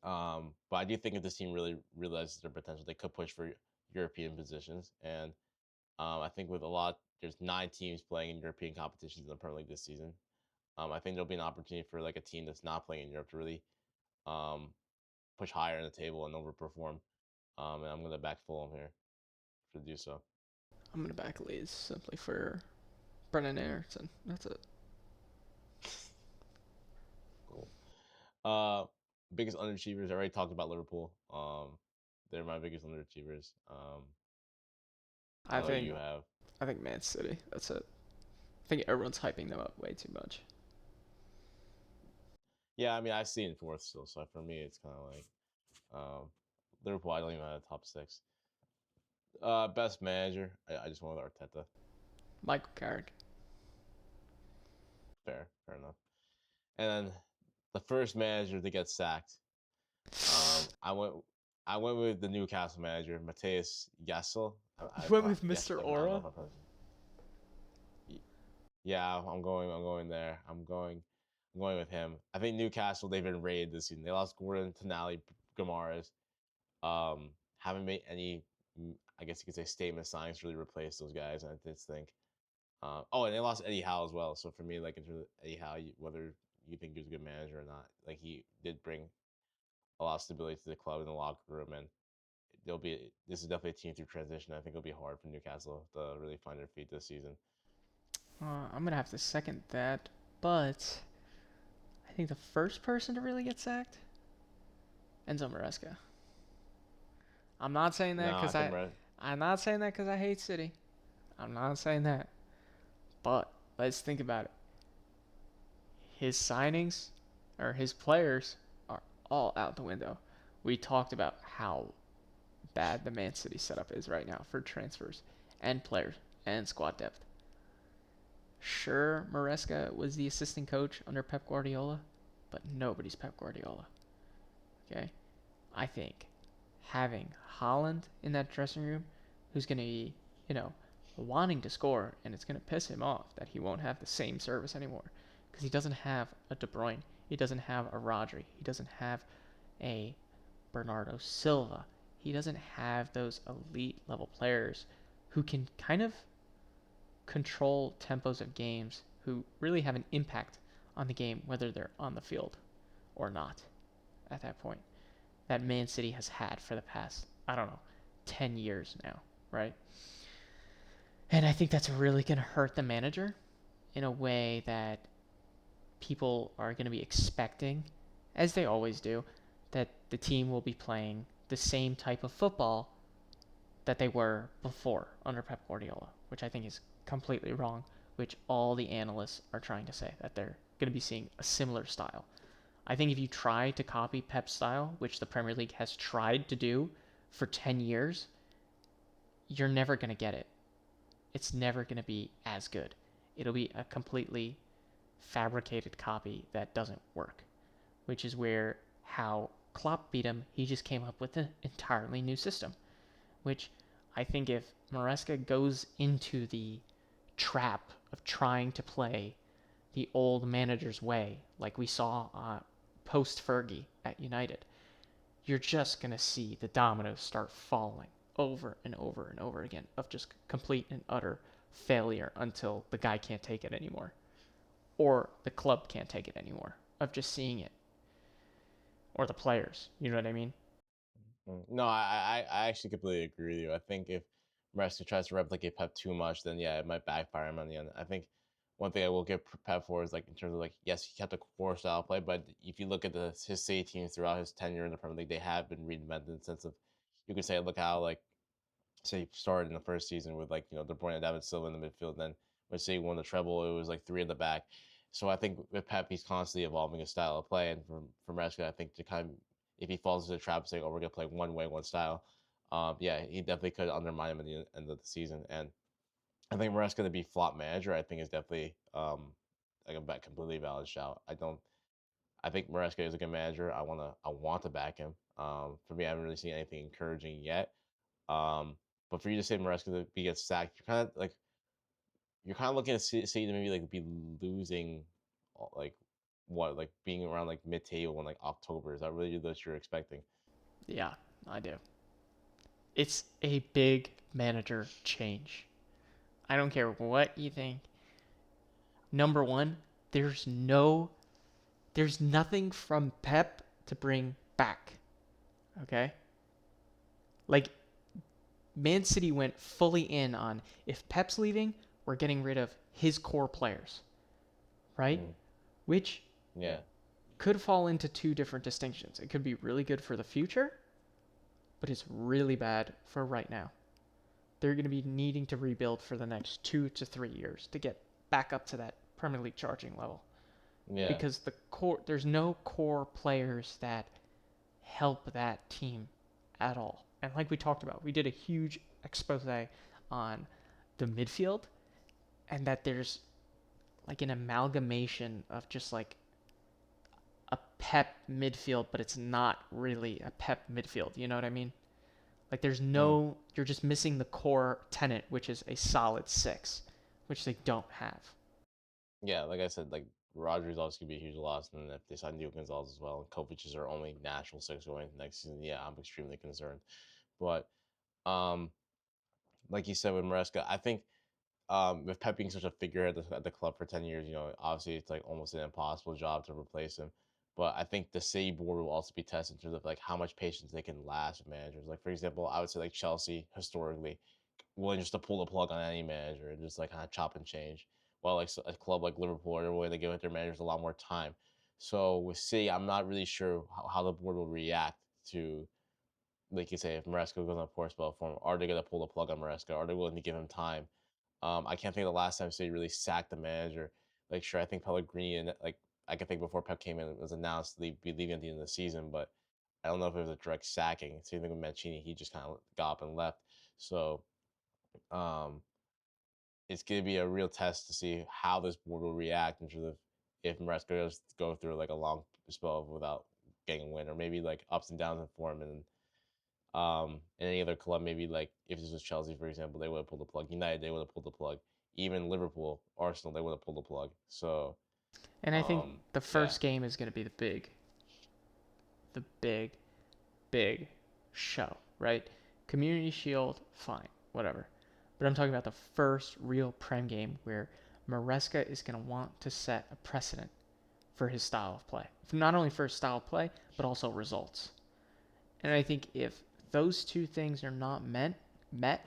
but I do think if this team really realizes their potential, they could push for European positions. And I think with a lot, there's 9 teams playing in European competitions in the Premier League this season. I think there'll be an opportunity for like a team that's not playing in Europe to really um, push higher in the table and overperform. And I'm going to back Fulham here to do so. I'm gonna back Leeds simply for Brennan Anderson. That's it. Cool. Uh, Biggest underachievers. I already talked about Liverpool. They're my biggest underachievers. I I know think you have. I think Man City. That's it. I think everyone's hyping them up way too much. Yeah, I mean I see in fourth still, so for me it's kind of like um, Liverpool. I don't even have a top six. Best manager. I just went with Arteta. Michael Carrick. Fair enough. And then the first manager to get sacked. I went. I went with the Newcastle manager, Mateus Yassel. You went with Mr. I don't know Aura. if I pronounced it. Yeah, I'm going. I'm going there. I'm going with him. I think Newcastle. They've been raided this season. They lost Gordon, Tonali, Gamara's. Haven't made any I guess you could say statement signings to really replace those guys. And I just think, oh, and they lost Eddie Howe as well. So for me, like in terms of Eddie Howe, whether you think he was a good manager or not, like he did bring a lot of stability to the club in the locker room, and there'll be this is definitely a team through transition. I think it'll be hard for Newcastle to really find their feet this season. I'm gonna have to second that, but I think the first person to really get sacked, Enzo Maresca. I'm not saying that No, I because think I'm not saying that because I hate City. I'm not saying that. But let's think about it. His signings or his players are all out the window. We talked about how bad the Man City setup is right now for transfers and players and squad depth. Sure, Maresca was the assistant coach under Pep Guardiola, but nobody's Pep Guardiola. Okay? I think having Holland in that dressing room, who's going to be, you know, wanting to score, and it's going to piss him off that he won't have the same service anymore because he doesn't have a De Bruyne, he doesn't have a Rodri, he doesn't have a Bernardo Silva, he doesn't have those elite level players who can kind of control tempos of games, who really have an impact on the game whether they're on the field or not at that point that Man City has had for the past, I don't know, 10 years now, right? And I think that's really going to hurt the manager in a way that people are going to be expecting, as they always do, that the team will be playing the same type of football that they were before under Pep Guardiola, which I think is completely wrong, which all the analysts are trying to say, that they're going to be seeing a similar style. I think if you try to copy Pep's style, which the Premier League has tried to do for 10 years, you're never going to get it. It's never going to be as good. It'll be a completely fabricated copy that doesn't work, which is where how Klopp beat him. He just came up with an entirely new system, which I think if Maresca goes into the trap of trying to play the old manager's way, like we saw post Fergie at United, you're just going to see the dominoes start falling over and over and over again of just complete and utter failure until the guy can't take it anymore or the club can't take it anymore of just seeing it or the players. You know what I mean? No, I actually completely agree with you. I think if Maresca tries to replicate Pep too much, then yeah, it might backfire him on the end. I think one thing I will give Pep for is like in terms of like yes, he kept a core style play, but if you look at his city teams throughout his tenure in the Premier League, they have been reinvented in the sense of you could say look how like say he started in the first season with like De Bruyne and David Silva in the midfield. Then when City won the treble, it was like three in the back. So I think with Pep, he's constantly evolving his style of play, and from Maresca, I think to kind of if he falls into the trap saying, "Oh, we're gonna play one way, one style," yeah, he definitely could undermine him at the end of the season. And I think Maresca to be flop manager, I think is definitely like a completely valid shout. I don't. I think Maresca is a good manager. I want to back him. For me, I haven't really seen anything encouraging yet. But for you to say Maresca to be get sacked, you're kind of looking at City to maybe like be losing, like what like being around like mid table in like October. Is that really what you're expecting? Yeah, I do. It's a big manager change. I don't care what you think. Number one, there's nothing from Pep to bring back. Okay? Like Man City went fully in on if Pep's leaving, we're getting rid of his core players, right? Mm, Which yeah, could fall into two different distinctions. It could be really good for the future, but it's really bad for right now. They're going to be needing to rebuild for the next 2 to 3 years to get back up to that Premier League charging level yeah, because there's no core players that help that team at all. And like we talked about, we did a huge expose on the midfield and that there's like an amalgamation of just like a Pep midfield, but it's not really a Pep midfield. You know what I mean? Like mm, you're just missing the core tenet, which is a solid six, which they don't have. yeah. Like I said, like Rodgers obviously could be a huge loss, and then if they sign Dio Gonzalez as well, and Kovac is our only natural six going into next season, yeah, I'm extremely concerned. But um, like you said with Maresca, I think with Pep being such a figurehead at the club for 10 years, obviously it's like almost an impossible job to replace him. But I think the City board will also be tested in terms of like how much patience they can last with managers. Like for example, I would say like Chelsea historically willing just to pull the plug on any manager and just like kind of chop and change. While like a club like Liverpool are willing to give their managers a lot more time. So with City, I'm not really sure how the board will react to, like you say, if Maresca goes on a poor spell form. Are they going to pull the plug on Maresca? Are they willing to give him time? I can't think of the last time City really sacked the manager. Like, sure, I think Pellegrini and like I can think before Pep came in, it was announced to be leaving at the end of the season, but I don't know if it was a direct sacking. Same thing with Mancini; he just kind of got up and left. So, um, it's going to be a real test to see how this board will react in terms of if Maresca goes go through like a long spell without getting a win, or maybe like ups and downs in form, and in any other club, maybe like if this was Chelsea, for example, they would have pulled the plug. United, they would have pulled the plug. Even Liverpool, Arsenal, they would have pulled the plug. So, And I think the yeah, first game is going to be the big show, right? Community Shield, fine, whatever. But I'm talking about the first real Prem game where Maresca is going to want to set a precedent for his style of play. Not only for his style of play, but also results. And I think if those two things are not met,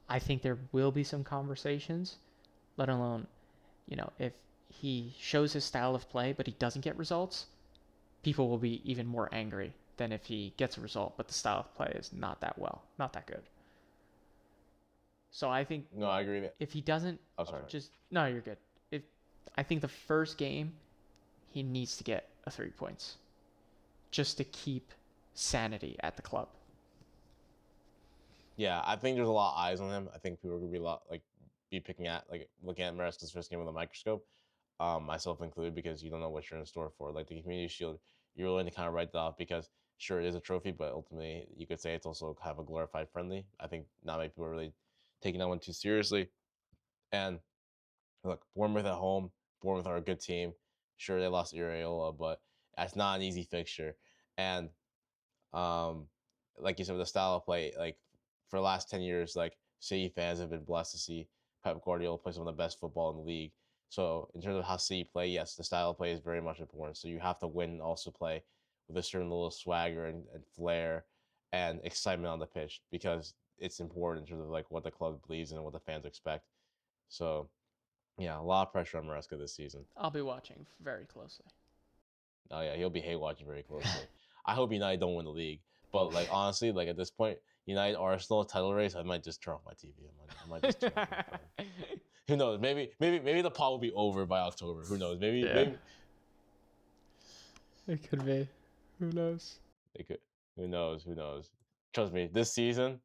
I think there will be some conversations, let alone, if he shows his style of play but he doesn't get results, people will be even more angry than if he gets a result but the style of play is not that good. So I think no, I agree. if he doesn't Oh, sorry. just no, you're good. If I think the first game he needs to get a 3 points just to keep sanity at the club. Yeah, I think there's a lot of eyes on him. I think people are gonna be a lot like be picking at like looking at Maresca's first game with a microscope, myself included, because you don't know what you're in store for. Like the Community Shield, you're willing to kind of write that off because sure it is a trophy, but ultimately you could say it's also kind of a glorified friendly. I think not many people are really taking that one too seriously. And look, Bournemouth at home. Bournemouth are a good team. Sure, they lost Areola, but that's not an easy fixture. And um, like you said, with the style of play, like for the last 10 years, like City fans have been blessed to see Pep Guardiola play some of the best football in the league. So in terms of how City play, yes, the style of play is very much important. So you have to win and also play with a certain little swagger and flair and excitement on the pitch because it's important in terms of like what the club believes in and what the fans expect. So yeah, a lot of pressure on Maresca this season. I'll be watching very closely. Oh yeah, he'll be hate watching very closely. I hope United don't win the league, but like honestly, like at this point, United Arsenal title race, I might just turn off my TV. I might just turn off my phone. Who knows? Maybe the pot will be over by October. Who knows? Maybe Yeah, maybe it could be. Who knows? they could. Who knows? Who knows? Trust me, this season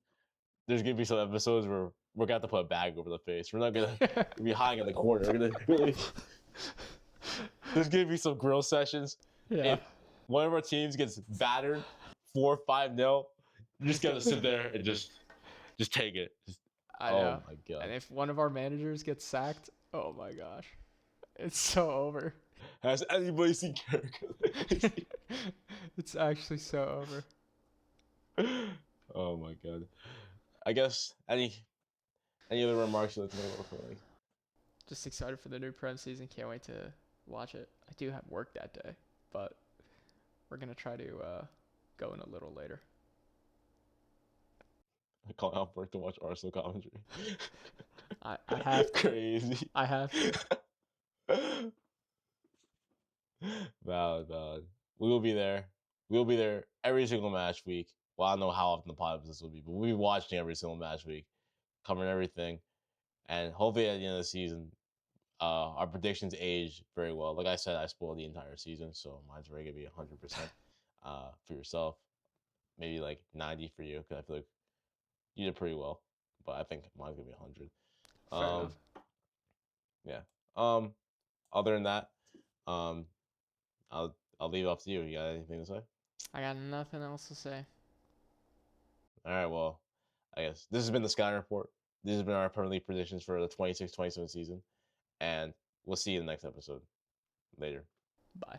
there's gonna be some episodes where we're gonna have to put a bag over the face. We're not gonna be hiding in the corner. We're gonna really. There's gonna be some grill sessions. Yeah. If one of our teams gets battered 4-5-0, you just gotta sit there and just take it. I Oh know. my god. And if one of our managers gets sacked, oh my gosh, it's so over. Has anybody seen Kirk? It's actually so over. Oh my god. I guess any other remarks you'd like to make about the league? Just excited for the new Prem season. Can't wait to watch it. I do have work that day, but we're gonna try to go in a little later. I call out work to watch Arsenal commentary. I have to. Crazy. I have to. Valid. We will be there. We will be there every single match week. Well, I don't know how often the pod this will be, but we'll be watching every single match week, covering everything, and hopefully at the end of the season, our predictions age very well. Like I said, I spoiled the entire season, so mine's already gonna be 100% for yourself. Maybe like 90 for you, because I feel like you did pretty well, but I think mine's gonna be 100. Fair enough. Um, yeah. Um, other than that, um, I'll leave it up to you. You got anything to say? I got nothing else to say. All right. Well, I guess this has been the Sky Report. This has been our Premier League predictions for the 26-27 season, and we'll see you in the next episode. Later. Bye.